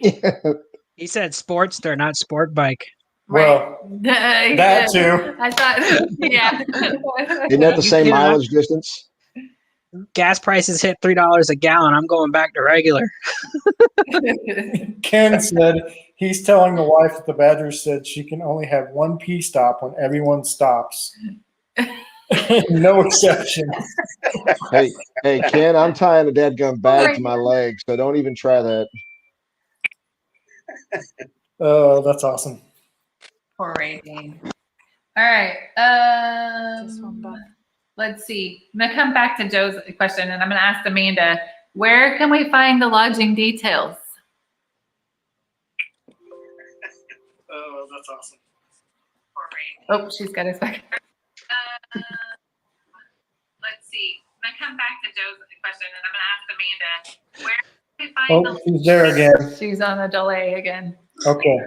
Yeah. He said Sportster, not sport bike. Well, Right. that too. I thought, yeah. Isn't that the same You cannot- mileage distance? Gas prices hit $3 a gallon. I'm going back to regular. Ken said he's telling the wife that the Badger said she can only have one pee stop when everyone stops. No exceptions. Hey, Ken, I'm tying a dadgum bag to my leg, so don't even try that. Oh, that's awesome. Poor rating. All right. Let's see. I'm going to come back to Joe's question, and I'm going to ask Amanda, where can we find the lodging details? Oh, that's awesome. Oh, she's got us back. Let's see. I'm going to come back to Joe's question, and I'm going to ask Amanda, where can we find Oh, she's there again. She's on a delay again. Okay.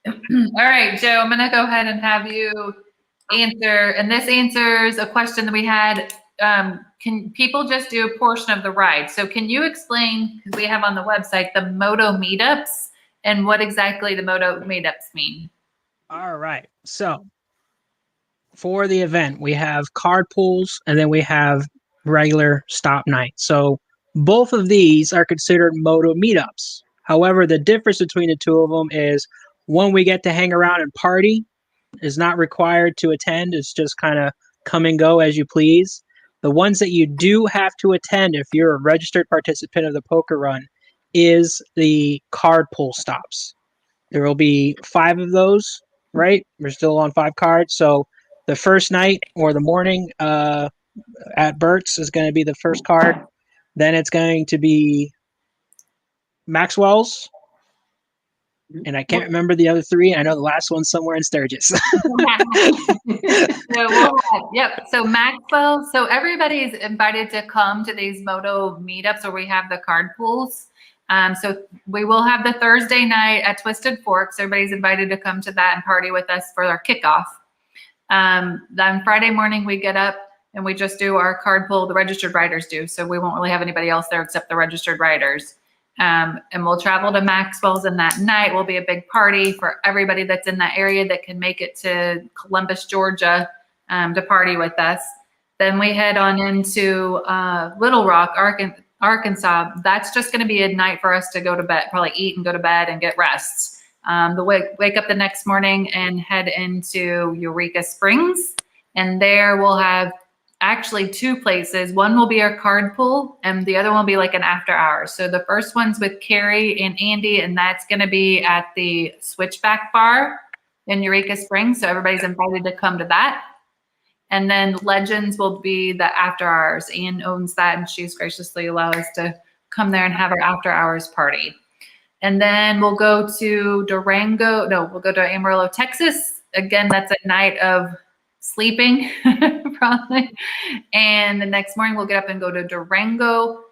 All right, Joe, I'm going to go ahead and have you answer. And this answers a question that we had. Can people just do a portion of the ride? So can you explain, because we have on the website, the Moto meetups and what exactly the Moto meetups mean? All right. So for the event, we have card pools and then we have regular stop night. So both of these are considered Moto meetups. However, the difference between the two of them is one we get to hang around and party, is not required to attend. It's just kind of come and go as you please. The ones that you do have to attend if you're a registered participant of the poker run is the card pull stops. There will be 5 of those, right? We're still on 5 cards. So the first night or the morning at Bert's is going to be the first card. Then it's going to be Maxwell's. and I can't remember the other three. I know the last one's somewhere in Sturgis. Yep. So Maxwell. So everybody's invited to come to these moto meetups where we have the card pools. So we will have the Thursday night at Twisted Forks. Everybody's invited to come to that and party with us for our kickoff. Then Friday morning we get up and we just do our card pool. The registered riders do. So we won't really have anybody else there except the registered riders. And we'll travel to Maxwell's, and that night will be a big party for everybody that's in that area that can make it to Columbus, Georgia, to party with us. Then we head on into Little Rock, Arkansas. That's just going to be a night for us to go to bed, probably eat and go to bed and get rest. Wake up the next morning and head into Eureka Springs, and there we'll have actually two places. One will be our card pool, and the other one will be like an after hours. So the first one's with Carrie and Andy, and that's going to be at the Switchback Bar in Eureka Springs. So everybody's invited to come to that. And then Legends will be the after hours. Ann owns that, and she's graciously allowed us to come there and have our after hours party. And then we'll go to Durango. No, we'll go to Amarillo, Texas. Again, that's a night of sleeping probably. And the next morning we'll get up and go to Durango,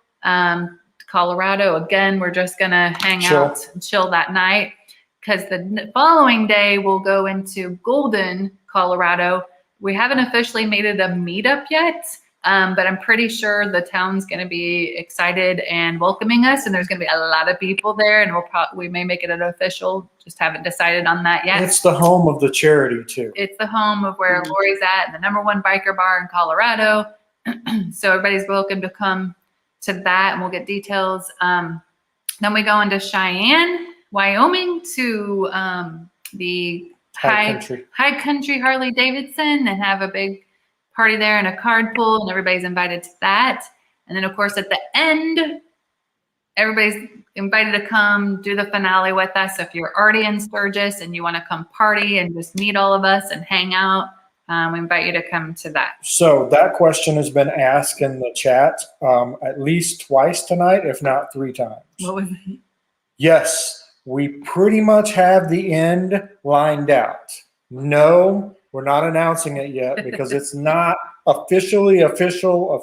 Colorado. Again, we're just going to hang out and chill that night, because the following day we'll go into Golden, Colorado. We haven't officially made it a meetup yet, but I'm pretty sure the town's going to be excited and welcoming us, and there's going to be a lot of people there, and we may make it an official. Just haven't decided on that yet. It's the home of the charity too. It's the home of where Lori's at, and the #1 biker bar in Colorado. So everybody's welcome to come to that, and we'll get details. Then we go into Cheyenne, Wyoming, to the High Country Harley Davidson, and have a big party there and a card pool, and everybody's invited to that. And then of course at the end, everybody's invited to come do the finale with us. So if you're already in Sturgis and you want to come party and just meet all of us and hang out, we invite you to come to that. So that question has been asked in the chat at least twice tonight, if not 3 times. What was it? Yes, we pretty much have the end lined out. No, we're not announcing it yet because it's not officially official.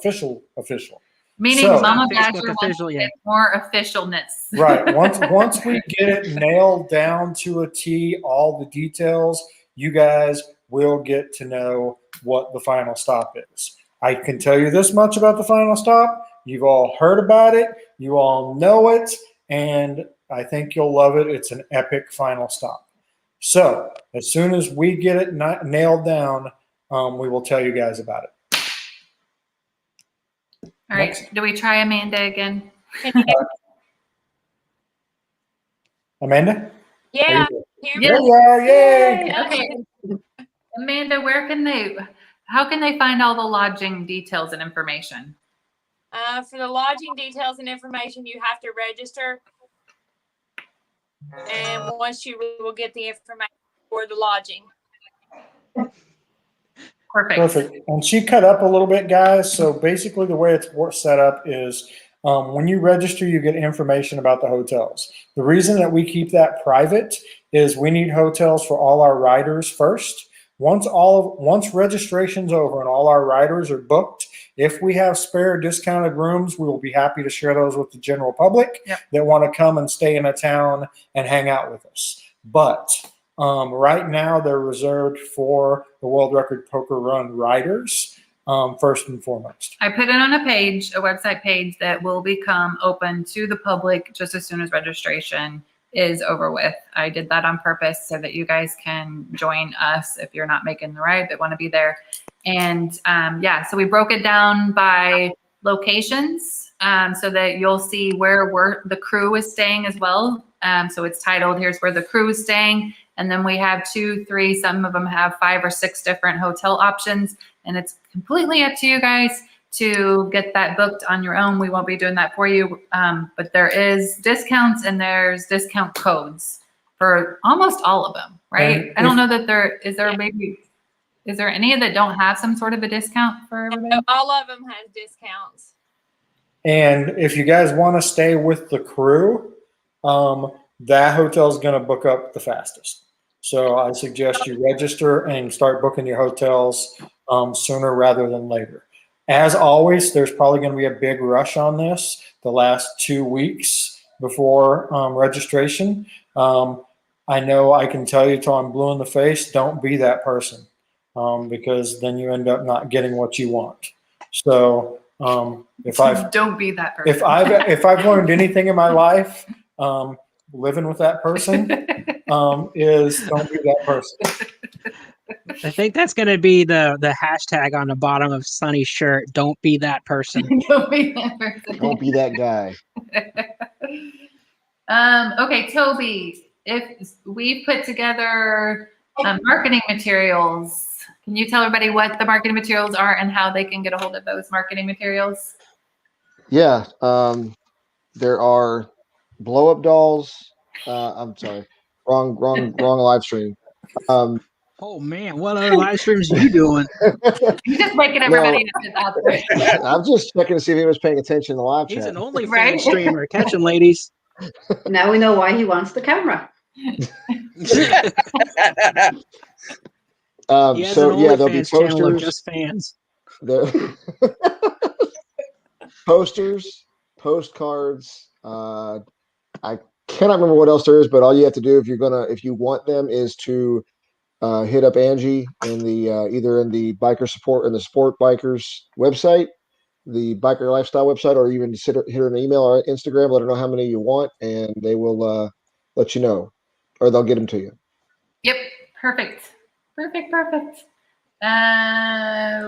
Meaning So, Mama Badger wants to get more officialness. Right. Once we get it nailed down to a T, all the details, you guys will get to know what the final stop is. I can tell you this much about the final stop. You've all heard about it. You all know it. And I think you'll love it. It's an epic final stop. So as soon as we get it nailed down, we will tell you guys about it. All right. Do we try Amanda again? Amanda? Yeah. There you are. Yay. Okay. Amanda, how can they find all the lodging details and information? For the lodging details and information, you have to register. And once you will get the information for the lodging. Perfect. And she cut up a little bit, guys. So basically the way it's set up is when you register, you get information about the hotels. The reason that we keep that private is we need hotels for all our riders first. Once registration's over and all our riders are booked, if we have spare discounted rooms, we will be happy to share those with the general public that want to come and stay in a town and hang out with us. But right now, they're reserved for the World Record Poker Run riders, first and foremost. I put it on a website page that will become open to the public just as soon as registration is over with. I did that on purpose so that you guys can join us if you're not making the ride but want to be there. And so we broke it down by locations so that you'll see where the crew is staying as well. So it's titled, here's where the crew is staying. And then we have 2, 3, some of them have 5 or 6 different hotel options. And it's completely up to you guys to get that booked on your own. We won't be doing that for you. But there is discounts and there's discount codes for almost all of them, right? I don't know that is there any that don't have some sort of a discount for everybody? All of them has discounts. And if you guys want to stay with the crew, that hotel is going to book up the fastest. So I suggest you register and start booking your hotels sooner rather than later. As always, there's probably going to be a big rush on this the last 2 weeks before registration. I know I can tell you till I'm blue in the face, don't be that person because then you end up not getting what you want. So if I've don't be that person. if I've learned anything in my life, living with that person is don't be that person. I think that's going to be the hashtag on the bottom of Sunny's shirt. Don't be that person. Don't be that person. Don't be that guy. Okay, Toby, if we put together marketing materials, can you tell everybody what the marketing materials are and how they can get a hold of those marketing materials? Yeah, there are blow up dolls. I'm sorry, wrong live stream. Oh man, what other live streams are you doing? You're just waking everybody up. I'm just checking to see if he was paying attention in the live He's chat. an OnlyFans streamer. Catch him, ladies. Now we know why he wants the camera. He has So an yeah, there'll be OnlyFans channel of posters. just fans. Posters, postcards. I cannot remember what else there is, but all you have to do if you want them is to hit up Angie in the either in the biker support and the sport bikers website, the biker lifestyle website, or even hit her an email or Instagram, let her know how many you want, and they will let you know, or they'll get them to you. Yep, perfect.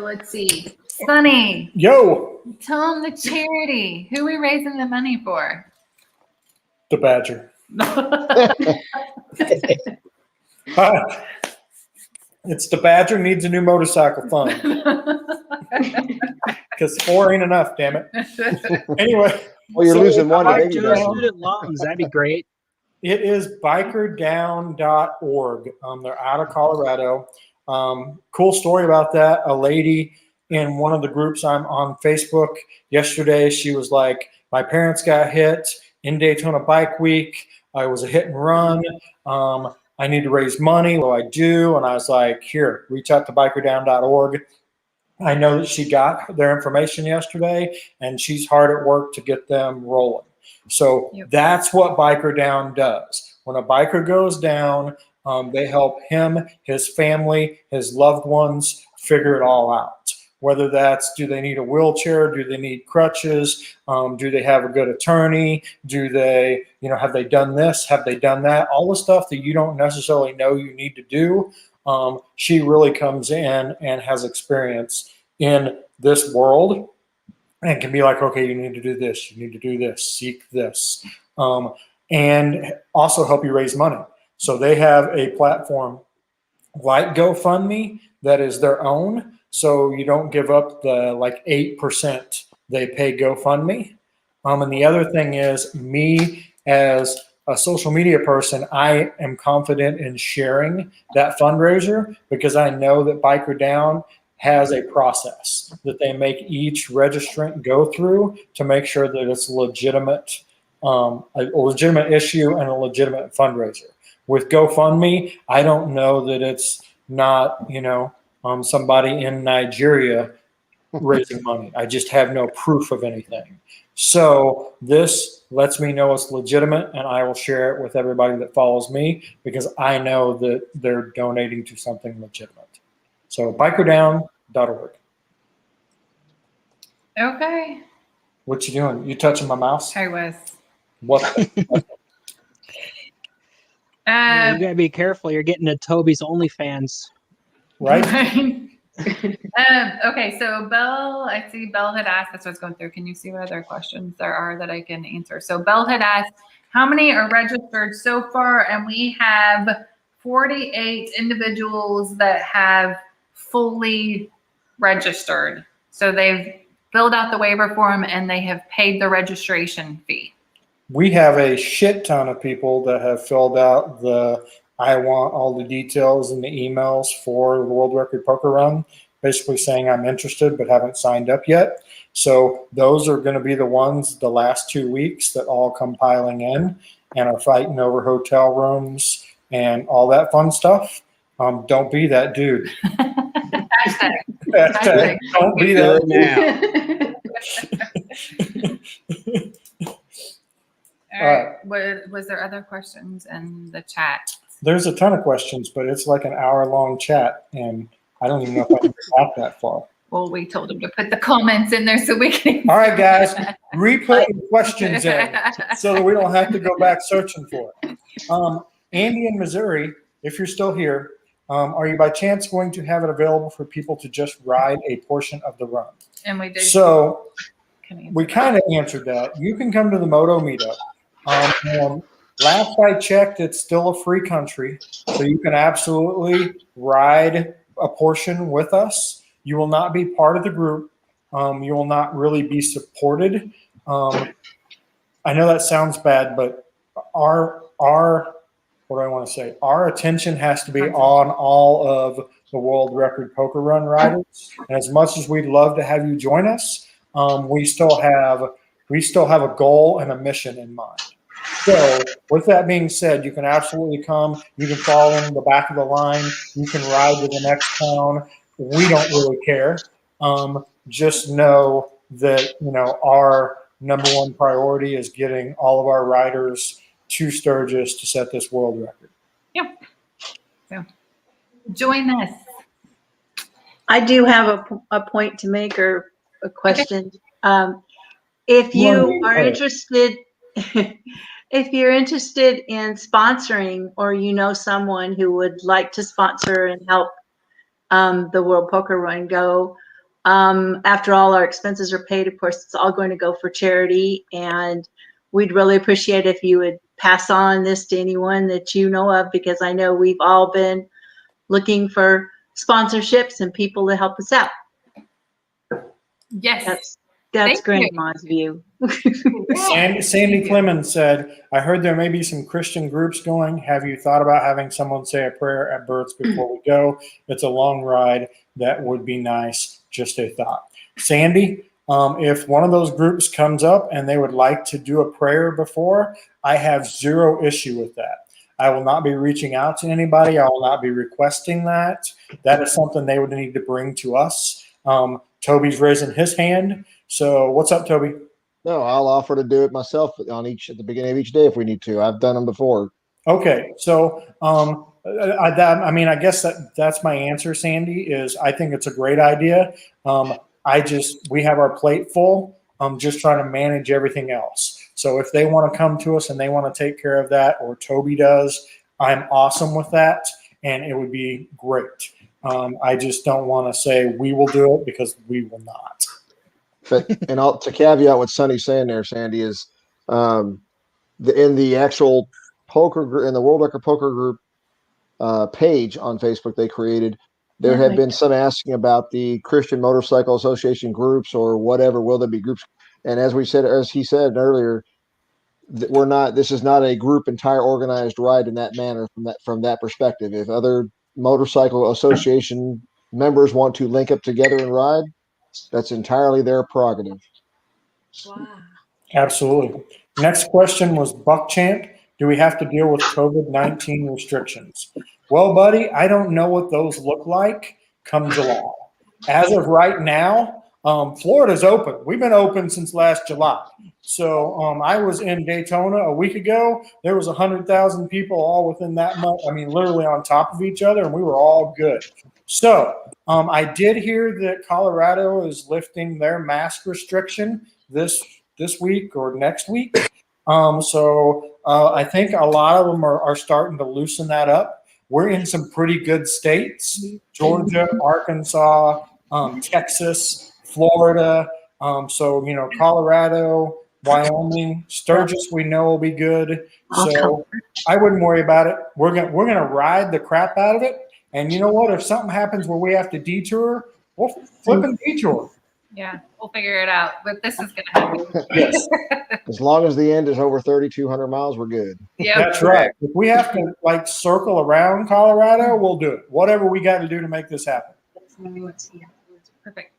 Let's see. Sunny, Yo, tell them the charity. Who are we raising the money for? the Badger. It's the Badger needs a new motorcycle fund because 4 ain't enough, damn it. Anyway, Well, you're losing one to baby Joe Badger. student loans, that'd be great. it is bikerdown.org. They're out of Colorado. Cool story about that. A lady in one of the groups I'm on Facebook yesterday, she was like, my parents got hit in Daytona Bike Week. I was a hit and run. I need to raise money. Well, I do. And I was like, here, reach out to bikerdown.org. I know that she got their information yesterday, and she's hard at work to get them rolling. So that's what Biker Down does. When a biker goes down, they help him, his family, his loved ones figure it all out. Whether that's, do they need a wheelchair? Do they need crutches? Do they have a good attorney? Do they, have they done this? Have they done that? All the stuff that you don't necessarily know you need to do. She really comes in and has experience in this world and can be like, okay, you need to do this. You need to do this. Seek this. And also help you raise money. So they have a platform like GoFundMe that is their own. So you don't give up the 8% they pay GoFundMe. And the other thing is, me as a social media person, I am confident in sharing that fundraiser because I know that Biker Down has a process that they make each registrant go through to make sure that it's legitimate, a legitimate issue and a legitimate fundraiser. With GoFundMe, I don't know that it's not, somebody in Nigeria raising money. I just have no proof of anything. So this lets me know it's legitimate, and I will share it with everybody that follows me because I know that they're donating to something legitimate. So bikerdown.org. Okay. What you doing? You touching my mouse? I was. What? You gotta be careful. You're getting to Toby's OnlyFans. Right? Okay, so Belle, I see Belle had asked, that's what I was going through. Can you see what other questions there are that I can answer? So Belle had asked, how many are registered so far? And we have 48 individuals that have fully registered. So they've filled out the waiver form and they have paid the registration fee. We have a shit ton of people that have filled out the I want all the details in the emails for the World Record Poker Run, basically saying I'm interested but haven't signed up yet. So those are going to be the ones the last 2 weeks that all come piling in. and are fighting over hotel rooms and all that fun stuff, don't be that dude. Hashtag. Hashtag, don't be Do that it now. All right. Was there other questions in the chat? There's a ton of questions, but it's like an hour-long chat, and I don't even know if I can get that far. Well, we told him to put the comments in there so we can. All right, guys, re-put the questions in so that we don't have to go back searching for it. Andy in Missouri, if you're still here, are you by chance going to have it available for people to just ride a portion of the run? And we did. So we kind of answered that. You can come to the Moto meetup. And last I checked, it's still a free country, so you can absolutely ride a portion with us. You will not be part of the group. You will not really be supported. I know that sounds bad, but our what do I want to say? Our attention has to be on all of the world record poker run riders. And as much as we'd love to have you join us, we still have a goal and a mission in mind. So with that being said, you can absolutely come. You can fall in the back of the line. You can ride to the next town. We don't really care. Just know that, our number one priority is getting all of our riders to Sturgis to set this world record. Yep. So join us. I do have a point to make or a question. If you are interested, if you're interested in sponsoring, or someone who would like to sponsor and help the World Poker Run go, after all our expenses are paid, of course, it's all going to go for charity, and we'd really appreciate if you would pass on this to anyone that you know of, because I know we've all been looking for sponsorships and people to help us out. Yes. That's Grandma's view. Sandy Clemens said, I heard there may be some Christian groups going. Have you thought about having someone say a prayer at Burt's before we go? It's a long ride. That would be nice. Just a thought. Sandy, if one of those groups comes up and they would like to do a prayer before, I have zero issue with that. I will not be reaching out to anybody. I will not be requesting that. That is something they would need to bring to us. Toby's raising his hand. So what's up, Toby? No, I'll offer to do it myself at the beginning of each day if we need to. I've done them before. Okay, so I guess that's my answer, Sandy. Is I think it's a great idea. We have our plate full. I'm just trying to manage everything else. So if they want to come to us and they want to take care of that, or Toby does, I'm awesome with that, and it would be great. I just don't want to say we will do it, because we will not. But to caveat what Sonny's saying there, Sandy, is in the actual poker group, in the World Record Poker Group page on Facebook they created, there have been some asking about the Christian Motorcycle Association groups or whatever. Will there be groups? And as he said earlier, this is not a group entire organized ride in that manner from that perspective. If other motorcycle association members want to link up together and ride, that's entirely their prerogative. Wow. Absolutely. Next question was Buckchamp. Do we have to deal with COVID-19 restrictions? Well, buddy, I don't know what those look like come July. As of right now, Florida's open. We've been open since last July. So I was in Daytona a week ago. There was 100,000 people all within that month. I mean, literally on top of each other, and we were all good. So I did hear that Colorado is lifting their mask restriction this week or next week. So I think a lot of them are starting to loosen that up. We're in some pretty good states: Georgia, Arkansas, Texas, Florida. So Colorado, Wyoming, Sturgis, we know will be good. So I wouldn't worry about it. We're gonna ride the crap out of it. And you know what? If something happens where we have to detour, we'll flip and detour. Yeah, we'll figure it out. But this is going to happen. Yes. As long as the end is over 3,200 miles, we're good. Yeah, that's right. If we have to circle around Colorado, we'll do it. Whatever we got to do to make this happen. Perfect.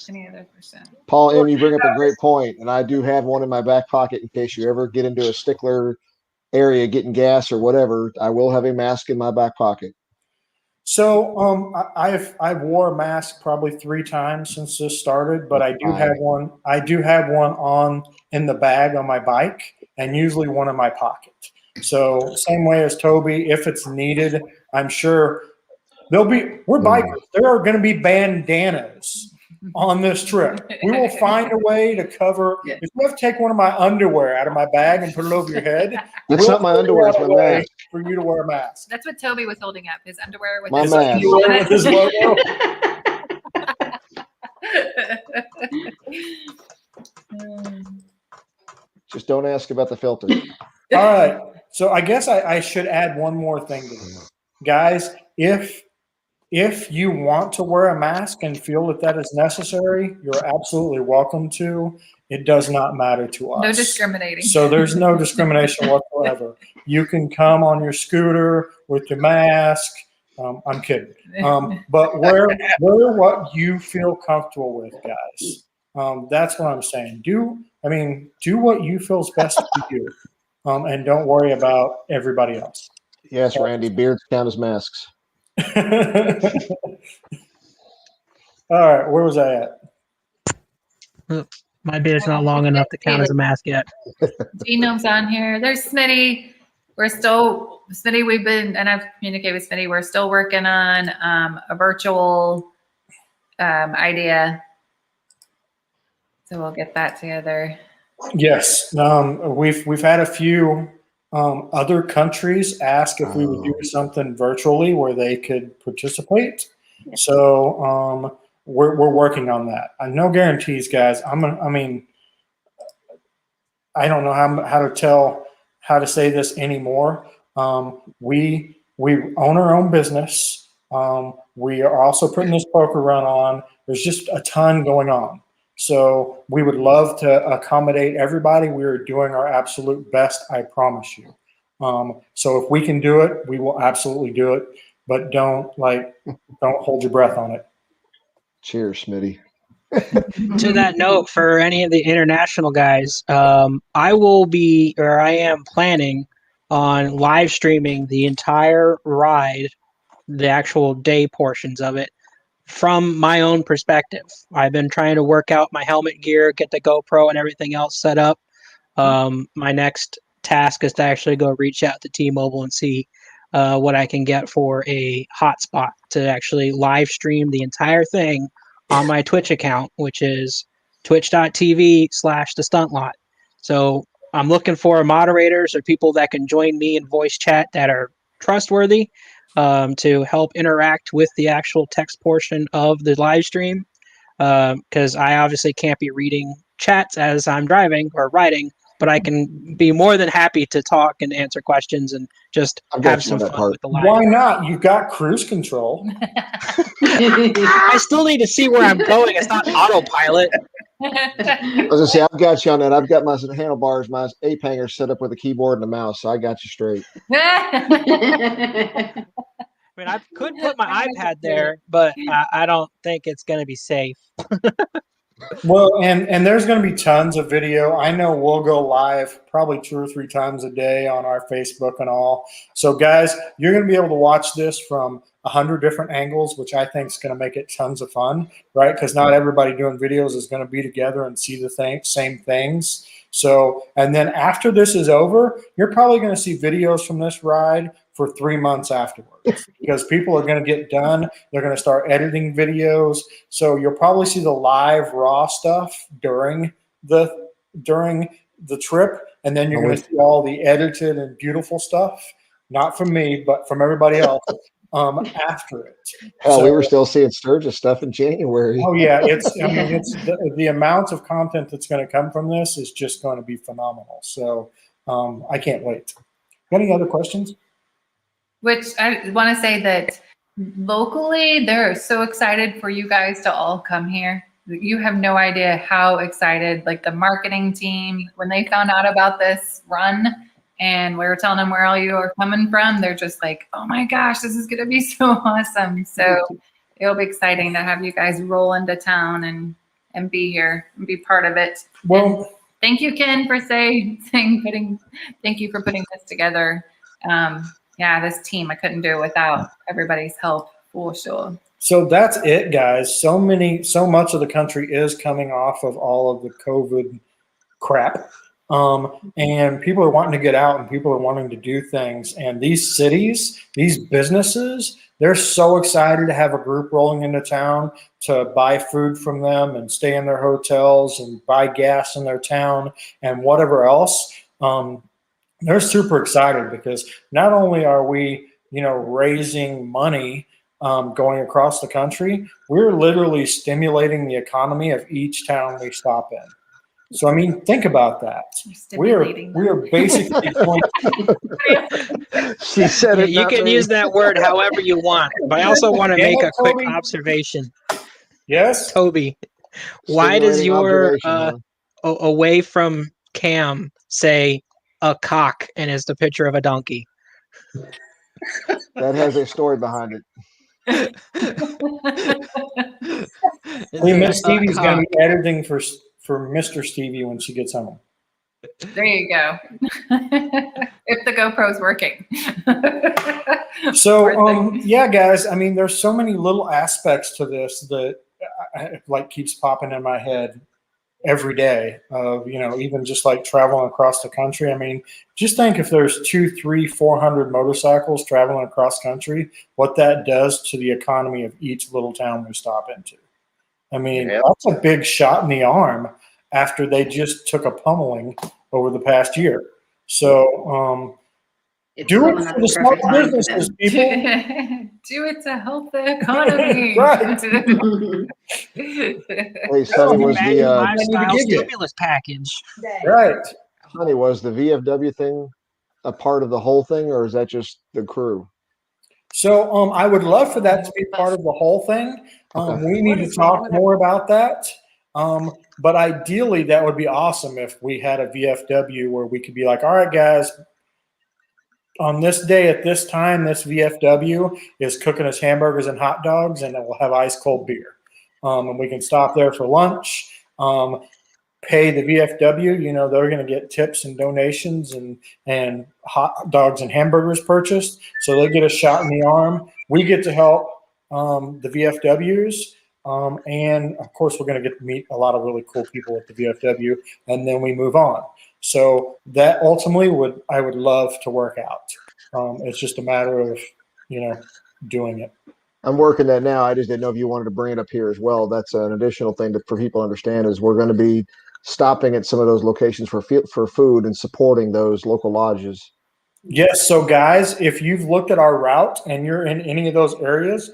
Any other question? Paul, and you bring up a great point, and I do have one in my back pocket in case you ever get into a stickler area getting gas or whatever, I will have a mask in my back pocket. So I've wore a mask probably 3 times since this started, but I do have one. I do have one on in the bag on my bike, and usually one in my pocket. So same way as Toby, if it's needed, I'm sure we're bikers. There are going to be bandanas on this trip. We will find a way to cover. If you have to take one of my underwear out of my bag and put it over your head, it's not my underwear, it's my mask. For you to wear a mask. That's what Toby was holding up, his underwear with my his mask. With his logo. Just don't ask about the filter. All right. So I guess I should add one more thing to this. Guys, if you want to wear a mask and feel that is necessary, you're absolutely welcome to. It does not matter to us. No discriminating. So there's no discrimination whatsoever. You can come on your scooter with your mask. I'm kidding. But wear what you feel comfortable with, guys. That's what I'm saying. Do what you feel is best for you, and don't worry about everybody else. Yes, Randy, beards count as masks. All right, where was I at? My beard's not long enough to count as a mask yet. Genome's on here. There's Smitty. Smitty, we've been, and I've communicated with Smitty, we're still working on a virtual idea. So we'll get that together. Yes, we've had a few other countries ask if we would do something virtually where they could participate. So we're working on that. No guarantees, guys. I don't know how to say this anymore. We own our own business. We are also putting this poker run on. There's just a ton going on. So we would love to accommodate everybody. We are doing our absolute best, I promise you. So if we can do it, we will absolutely do it. But don't hold your breath on it. Cheers, Smitty. To that note, for any of the international guys, I am planning on live streaming the entire ride, the actual day portions of it, from my own perspective. I've been trying to work out my helmet gear, get the GoPro and everything else set up. My next task is to actually go reach out to T-Mobile and see what I can get for a hotspot to actually live stream the entire thing on my Twitch account, which is twitch.tv/theStuntLot. So I'm looking for moderators or people that can join me in voice chat that are trustworthy to help interact with the actual text portion of the live stream. Because I obviously can't be reading chats as I'm driving or writing, but I can be more than happy to talk and answer questions and just have some fun with the live. Why not? You've got cruise control. I still need to see where I'm going. It's not autopilot. I was gonna say, I've got you on that. I've got my handlebars, my ape hanger set up with a keyboard and a mouse, so I got you straight. I mean, I could put my iPad there, but I don't think it's going to be safe. Well, and there's going to be tons of video. I know we'll go live probably 2 or 3 times a day on our Facebook and all. So, guys, you're going to be able to watch this from 100 different angles, which I think is going to make it tons of fun, right? Because not everybody doing videos is going to be together and see the same things. So, and then after this is over, you're probably going to see videos from this ride for 3 months afterwards because people are going to get done. They're going to start editing videos. So you'll probably see the live raw stuff during the trip. And then you're going to see all the edited and beautiful stuff, not from me, but from everybody else after it. Hell, we were still seeing Sturgis stuff in January. Oh yeah. It's the amount of content that's going to come from this is just going to be phenomenal. So I can't wait. Any other questions? Which I want to say that locally, they're so excited for you guys to all come here. You have no idea how excited, like the marketing team, when they found out about this run and we were telling them where all you are coming from, they're just like, oh my gosh, this is going to be so awesome. So it'll be exciting to have you guys roll into town and be here and be part of it. Well, thank you, Ken, for thank you for putting this together. Yeah, this team, I couldn't do it without everybody's help for sure. So that's it, guys. So much of the country is coming off of all of the COVID crap. And people are wanting to get out and people are wanting to do things. And these cities, these businesses, they're so excited to have a group rolling into town to buy food from them and stay in their hotels and buy gas in their town and whatever else. They're super excited because not only are we, raising money going across the country, we're literally stimulating the economy of each town we stop in. So, I mean, think about that. We are basically going She said it. You can use that word however you want. But I also want to make a quick observation. Yes? Toby, why does Stimulating your observation, away from cam say a cock and is the picture of a donkey? That has a story behind it. Miss Stevie's going to be editing for Mr. Stevie when she gets home. There you go. If the GoPro's working. So, yeah, guys, I mean, there's so many little aspects to this that keeps popping in my head every day of, even just like traveling across the country. I mean, just think if there's 200, 300, 400 motorcycles traveling across country, what that does to the economy of each little town we stop into. I mean, that's a big shot in the arm after they just took a pummeling over the past year. So, do it for the small businesses, people. Do it to help the economy. Right. Hey, Sonny, was the lifestyle stimulus package. Right. Sonny, was the VFW thing a part of the whole thing, or is that just the crew? So I would love for that to be part of the whole thing. We need to talk more about that. But ideally, that would be awesome if we had a VFW where we could be like, all right, guys, on this day at this time, this VFW is cooking us hamburgers and hot dogs, and it will have ice cold beer. And we can stop there for lunch. Pay the VFW, they're going to get tips and donations and hot dogs and hamburgers purchased. So they get a shot in the arm. We get to help the VFWs. And of course, we're going to get to meet a lot of really cool people at the VFW, and then we move on. So that ultimately I would love to work out. It's just a matter of, doing it. I'm working that now. I just didn't know if you wanted to bring it up here as well. That's an additional thing for people to understand is we're going to be stopping at some of those locations for food and supporting those local lodges. Yes. So guys, if you've looked at our route and you're in any of those areas,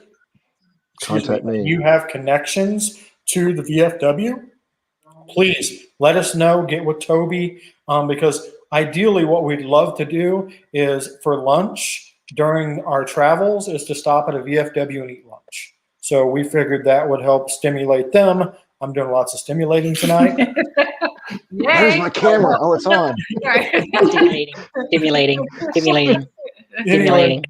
contact me. You have connections to the VFW, please let us know, get with Toby, because ideally what we'd love to do is for lunch during our travels is to stop at a VFW and eat lunch. So we figured that would help stimulate them. I'm doing lots of stimulating tonight. There's my camera. Oh, it's on. Stimulating. Anyway,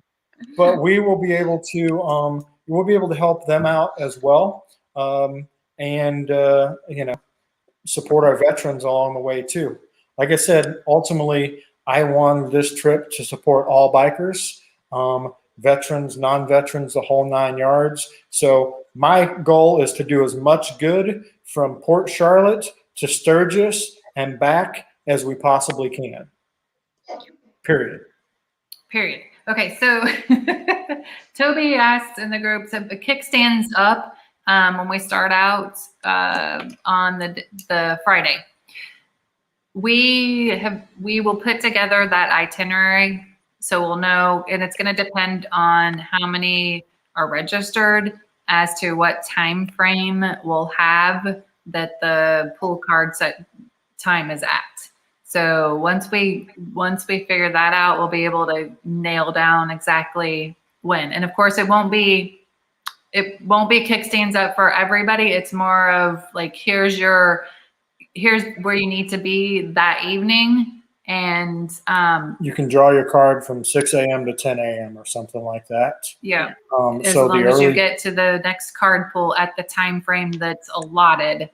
but we will be able to help them out as well, and support our veterans along the way too. Like I said, ultimately, I wanted this trip to support all bikers, veterans, non-veterans, the whole 9 yards. So my goal is to do as much good from Port Charlotte to Sturgis and back as we possibly can. Period. Okay, so Toby asked in the group, so the kickstands up when we start out on the Friday. We will put together that itinerary, so we'll know, and it's going to depend on how many are registered as to what time frame we'll have that the pool card set time is at. So once we figure that out, we'll be able to nail down exactly when. And of course, it won't be kickstands up for everybody. It's more of like, here's where you need to be that evening. And you can draw your card from 6 a.m. to 10 a.m. or something like that. Yeah. As long as you get to the next card pool at the time frame that's allotted,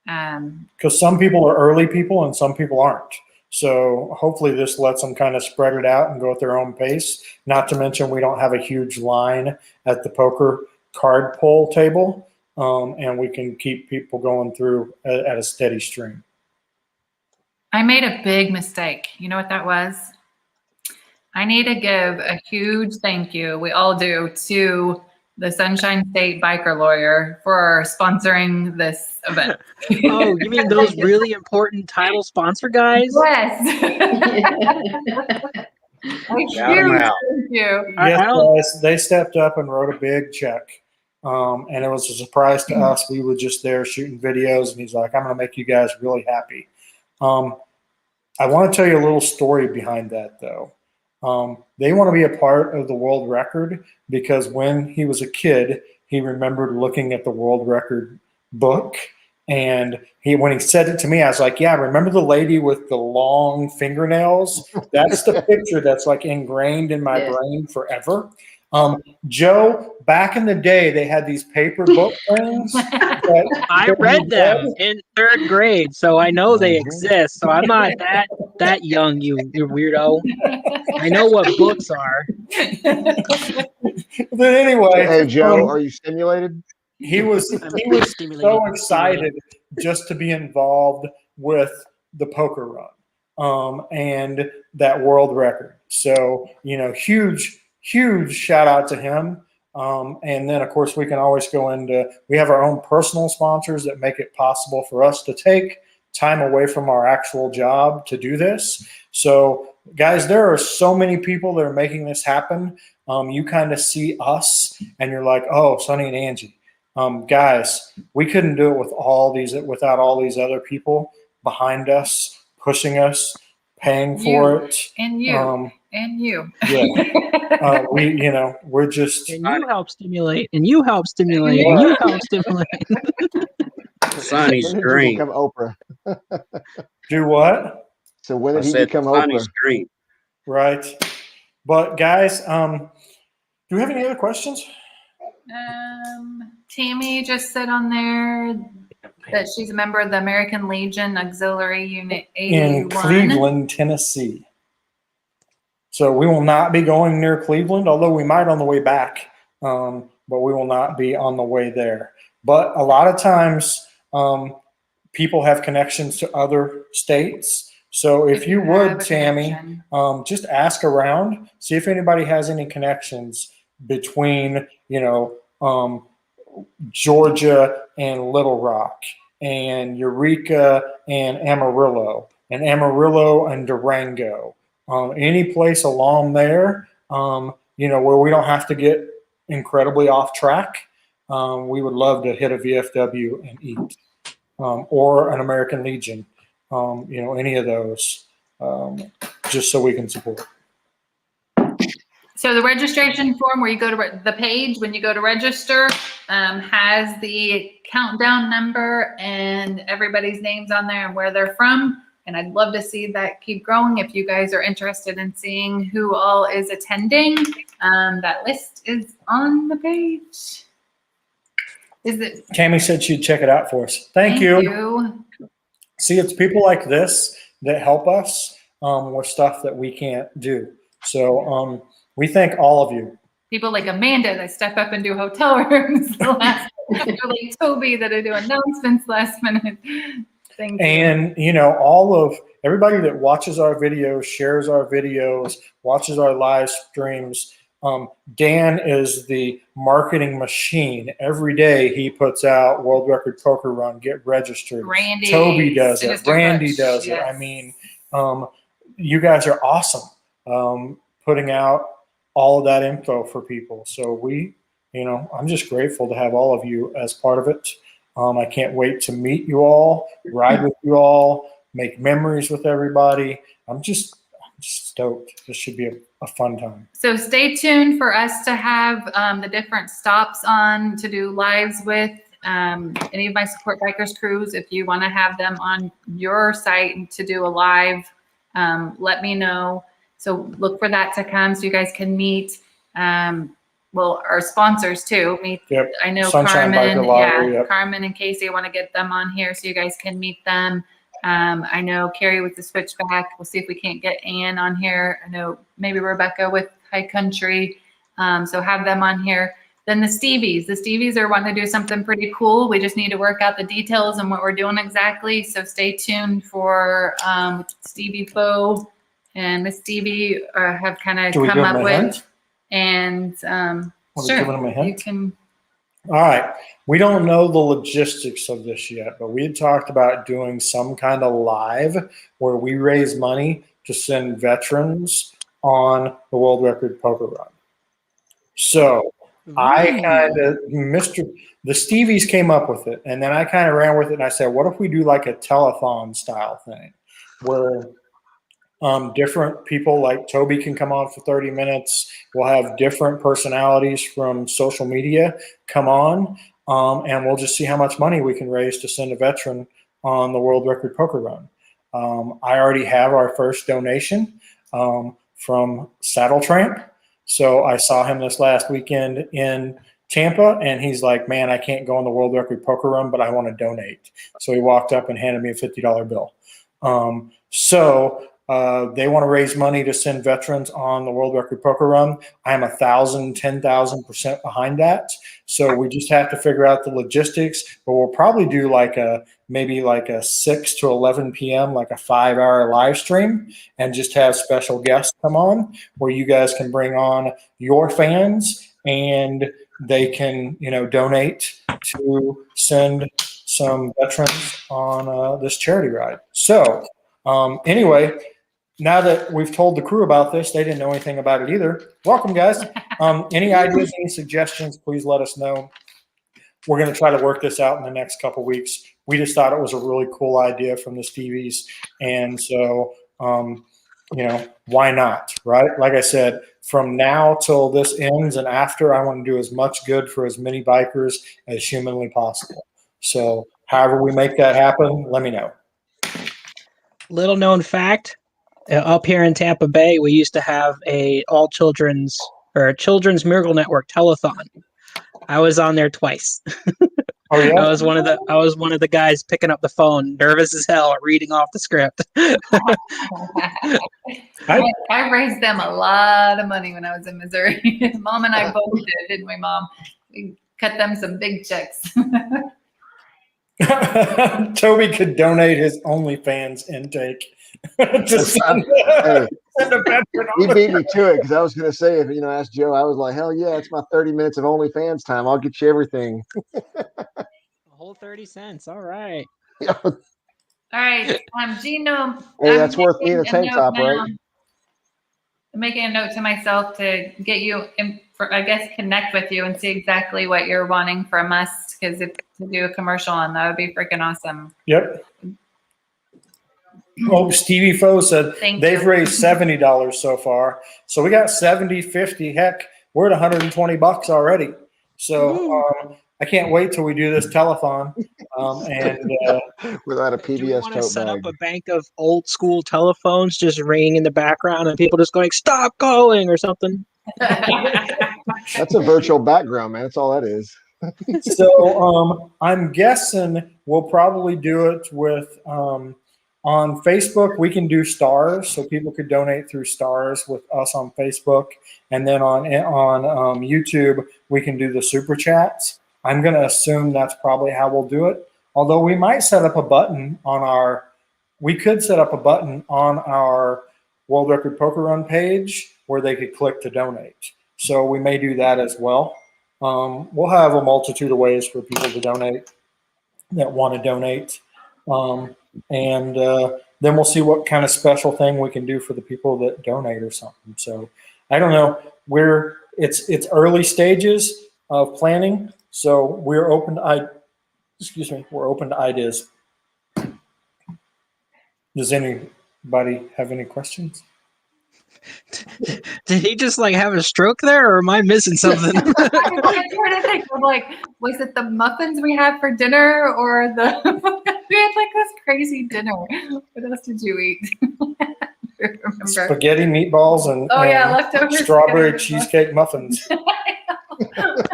Because some people are early people and some people aren't. So hopefully this lets them kind of spread it out and go at their own pace. Not to mention we don't have a huge line at the poker card pull table, and we can keep people going through at a steady stream. I made a big mistake. You know what that was? I need to give a huge thank you, we all do, to the Sunshine State biker lawyer for sponsoring this event. Oh, you mean those really important title sponsor guys? Yes. Shout 'em out. Thank you. I Yes, don't- guys, they stepped up and wrote a big check. And it was a surprise to us. We were just there shooting videos, and he's like, I'm going to make you guys really happy. I want to tell you a little story behind that, though. They want to be a part of the world record because when he was a kid, he remembered looking at the world record book. And when he said it to me, I was like, yeah, remember the lady with the long fingernails? That's the picture that's like ingrained in my brain forever. Joe, back in the day, they had these paper book things. I read them in 3rd grade, so I know they exist. So I'm not that young, you weirdo. I know what books are. But anyway, Hey, Joe, are you stimulated? he was so excited just to be involved with the poker run and that world record. So, huge shout out to him. And then, of course, we can always go into, we have our own personal sponsors that make it possible for us to take time away from our actual job to do this. So, guys, there are so many people that are making this happen. You kind of see us and you're like, oh, Sonny and Angie. Guys, we couldn't do it without all these other people behind us, pushing us, paying for it. And you. And you. Yeah. We're just. And you help stimulate. And you help stimulate. And you help stimulate. Sonny's When did you dream. become Oprah? Do what? So when I did he said become Sonny's Oprah? dream. Right. But guys, do we have any other questions? Tammy just said on there that she's a member of the American Legion Auxiliary Unit 81. In Cleveland, Tennessee. So we will not be going near Cleveland, although we might on the way back, but we will not be on the way there. But a lot of times people have connections to other states. So if you would, Tammy, just ask around, see if anybody has any connections between, Georgia and Little Rock and Eureka and Amarillo and Durango. Any place along there, where we don't have to get incredibly off track, we would love to hit a VFW and eat, or an American Legion, any of those, just so we can support. So the registration form where you go to the page, when you go to register, has the countdown number and everybody's names on there and where they're from. And I'd love to see that keep growing. If you guys are interested in seeing who all is attending, that list is on the page. Tammy said she'd check it out for us. Thank you. See, it's people like this that help us with stuff that we can't do. So we thank all of you. People like Amanda that step up and do hotel rooms. Like Toby that are doing announcements last minute. Thank you. And, all of everybody that watches our videos, shares our videos, watches our live streams. Dan is the marketing machine. Every day he puts out World Record Poker Run, get registered. Randy, Toby does it. Randy does it. Yes. I mean, you guys are awesome putting out all of that info for people. So I'm just grateful to have all of you as part of it. I can't wait to meet you all, ride with you all, make memories with everybody. I'm just stoked. This should be a fun time. So stay tuned for us to have the different stops on to do lives with any of my Support Bikers crews. If you want to have them on your site to do a live, let me know. So look for that to come so you guys can meet. well, our sponsors too. Yep. I know Sunshine Carmen, Biker Lottery, yep. Carmen and Casey, I want to get them on here so you guys can meet them. I know Carrie with the Switchback. We'll see if we can't get Ann on here. I know maybe Rebecca with High Country. So have them on here. Then the Stevies. The Stevies are wanting to do something pretty cool. We just need to work out the details and what we're doing exactly. So stay tuned for Stevie Foe and Miss Stevie have kind of come up with. Hint? And sure, giving them a hint? you can. All right. We don't know the logistics of this yet, but we had talked about doing some kind of live where we raise money to send veterans on the World Record Poker Run. So I kind of, the Stevies came up with it, and then I kind of ran with it, and I said, what if we do like a telethon style thing where different people like Toby can come on for 30 minutes. We'll have different personalities from social media come on, and we'll just see how much money we can raise to send a veteran on the World Record Poker Run. I already have our first donation from Saddle Tramp. So I saw him this last weekend in Tampa, and he's like, man, I can't go on the World Record Poker Run, but I want to donate. So he walked up and handed me a $50 bill. They want to raise money to send veterans on the World Record Poker Run. I'm 1,000, 10,000% behind that. So we just have to figure out the logistics, but we'll probably do maybe like a 6 to 11 p.m., like a 5-hour live stream, and just have special guests come on where you guys can bring on your fans and they can, donate to send some veterans on this charity ride. So anyway, now that we've told the crew about this, they didn't know anything about it either. Welcome, guys. Any ideas, any suggestions, please let us know. We're going to try to work this out in the next couple weeks. We just thought it was a really cool idea from the Stevies. And so, why not, right? Like I said, from now till this ends and after, I want to do as much good for as many bikers as humanly possible. So however we make that happen, let me know. Little known fact, up here in Tampa Bay, we used to have a Children's Miracle Network telethon. I was on there twice. Oh yeah. I was one of the guys picking up the phone, nervous as hell, reading off the script. I raised them a lot of money when I was in Missouri. Mom and I both did, didn't we, Mom? We cut them some big checks. Toby could donate his OnlyFans intake. Send a veteran He beat me to it because I was going to say, if ask Joe, I was like, hell yeah, it's my 30 minutes of OnlyFans time. I'll get you everything. A whole 30 cents. All right. All right. Gino. Hey, that's worth being a tank top, right? I'm making a note to myself to get you, connect with you and see exactly what you're wanting from us. Because to do a commercial on that would be freaking awesome. Yep. Oh, Stevie Foe said they've raised $70 so far. So we got 70, 50. Heck, we're at $120 already. So I can't wait till we do this telethon. Without a PBS do we want to tote set bag. up a bank of old school telephones just ringing in the background and people just going, stop calling or something? That's a virtual background, man. That's all that is. So I'm guessing we'll probably do it with on Facebook. We can do stars, so people could donate through stars with us on Facebook, and then on YouTube we can do the super chats. I'm going to assume that's probably how we'll do it. Although we might set up a button on our World Record Poker Run page where they could click to donate. So we may do that as well. We'll have a multitude of ways for people to donate that want to donate. And then we'll see what kind of special thing we can do for the people that donate or something. So I don't know. It's early stages of planning. So we're open to ideas. Does anybody have any questions? Did he just have a stroke there, or am I missing something? I'm trying to think. I'm like, was it the muffins we had for dinner, or we had this crazy dinner? What else did you eat? Spaghetti, meatballs, and leftover strawberry cheesecake muffins.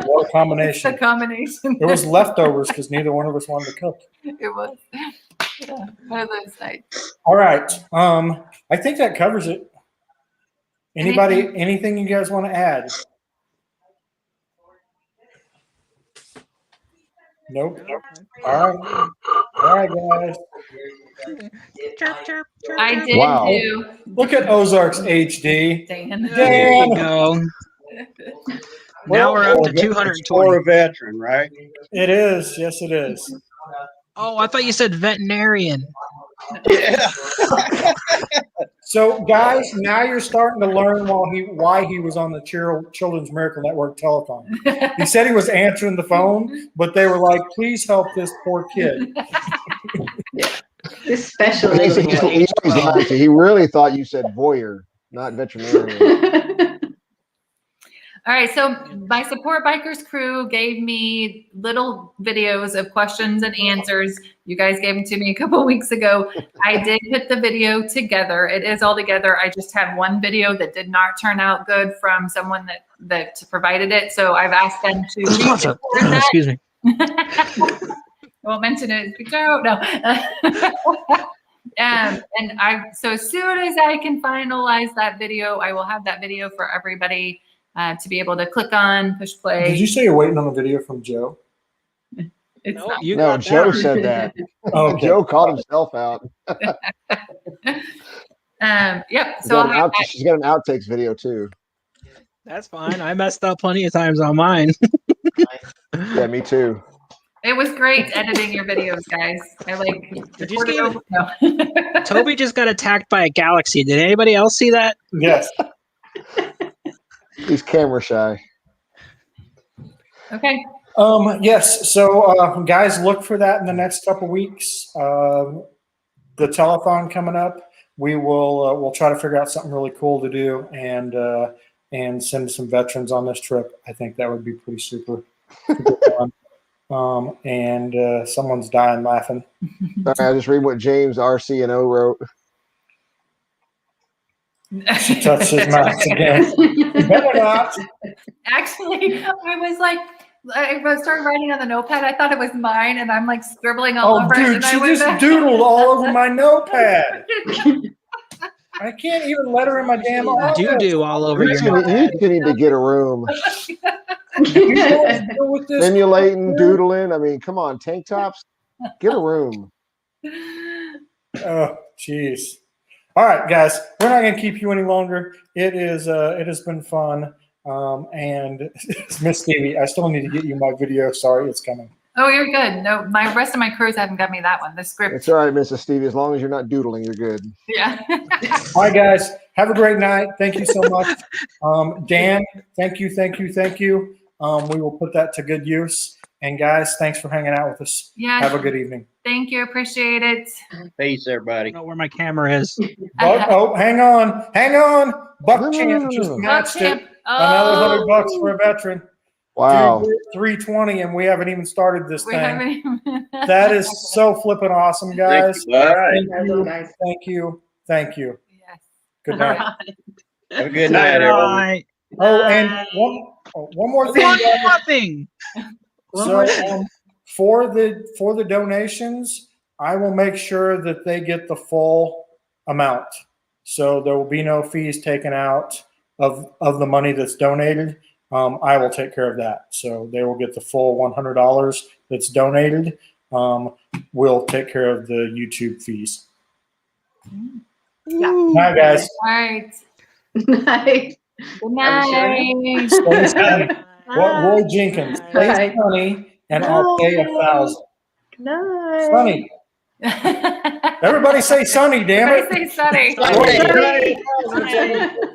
What a combination. The combination. It was leftovers because neither one of us wanted to cook. It was. Yeah, one of those nights. All right. I think that covers it. Anything you guys want to add? Nope. All right, guys. Chirp, chirp, chirp, I chirp. did Wow. do. Look at Ozark's HD. Dan. There you go. Now we're up to Or 220. a veteran, right? It is. Yes, it is. Oh, I thought you said veterinarian. Yeah. So, guys, now you're starting to learn why he was on the Children's Miracle Network telethon. He said he was answering the phone, but they were like, "Please help this poor kid." This special He's little boy. lying to you. He really thought you said voyeur, not veterinarian. All right, so my Support Bikers crew gave me little videos of questions and answers. You guys gave them to me a couple weeks ago. I did put the video together. It is all together. I just have one video that did not turn out good from someone that provided it. So I've asked them to re-record that. Excuse me. I won't mention it. No. So as soon as I can finalize that video, I will have that video for everybody to be able to click on, push play. Did you say you're waiting on a video from Joe? It's No, not. you No, got Joe that. said that. Okay. Joe called himself out. Yep. So I'll have that. She's got an outtakes video too. That's fine. I messed up plenty of times on mine. Yeah, me too. It was great editing your videos, guys. I like. Did you recorded see over- No. Toby just got attacked by a galaxy. Did anybody else see that? Yes. He's camera shy. Okay. Yes. So, guys, look for that in the next couple weeks. The telethon coming up. We'll try to figure out something really cool to do and send some veterans on this trip. I think that would be pretty super fun. Someone's dying laughing. All right, I'll just read what James RC&O wrote. She touched his mouth again. Better not. Actually, I started writing on the notepad. I thought it was mine, and I'm like scribbling all Oh, over it. dude, And she I went just back. doodled all over my notepad. I can't even let her in my damn office. Do all over You your two notepad. need to get a room. You guys deal with this. Simulating, doodling. I mean, come on, tank tops. Get a room. Oh, jeez. All right, guys, we're not going to keep you any longer. It has been fun. And Miss Stevie, I still need to get you my video. Sorry, it's coming. Oh, you're good. No, my rest of my crews haven't got me that one. The script. It's all right, Mrs. Stevie. As long as you're not doodling, you're good. Yeah. All right, guys, have a great night. Thank you so much. Dan, thank you. We will put that to good use. And guys, thanks for hanging out with us. Yeah. Have a good evening. Thank you. Appreciate it. Peace, everybody. I don't know where my camera is. Oh, hang on. Buck Champ just Buck matched Champ. it. Another Oh. $100 for a veteran. Wow. Dude, we're at 320 and we haven't even started this We thing. haven't even- That is so flipping awesome, guys. All right. Thank you. Yes. Good night. Have a good night, everyone. Bye. Oh, and one more thing. One guys. more thing. So for the donations, I will make sure that they get the full amount. So there will be no fees taken out of the money that's donated. I will take care of that. So they will get the full $100 that's donated. We'll take care of the YouTube fees. Yeah. Bye, guys. All right. Night. Good night. Stay sunny. Roy Jenkins, stay Bye. sunny, and I'll pay 1,000. Night. Sunny. Everybody say sunny, damn it. Everybody say sunny.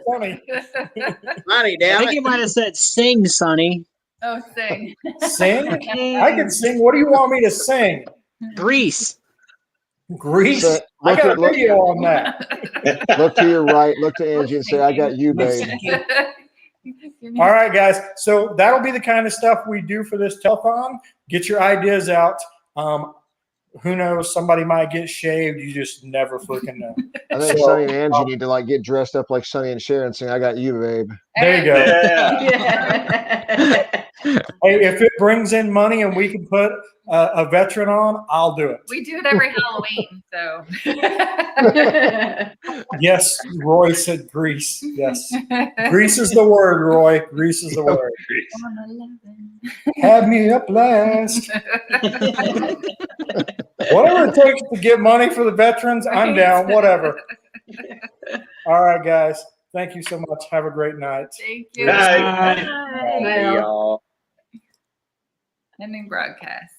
Sunny. Money, I damn think it. you might have said sing, Sonny. Oh, sing. Sing? I can sing. What do you want me to sing? Grease. Grease? So, I got a video on that. Look to your right. Look to Angie and say, "I got you, babe." All right, guys. So that'll be the kind of stuff we do for this telethon. Get your ideas out. Who knows? Somebody might get shaved. You just never freaking know. I think So, Sonny and Angie need to like get dressed up like Sonny and Cher and sing, "I got you, babe." There you go. Yeah. Yeah. Hey, if it brings in money and we can put a veteran on, I'll do it. We do it every Halloween, so. Yes, Roy said grease. Yes. Grease is the word, Roy. Grease is the word. Have me up last. Whatever it takes to get money for the veterans, I'm down. Whatever. All right, guys. Thank you so much. Have a great night. Thank you. Night. Bye. Hey, y'all. Ending broadcast.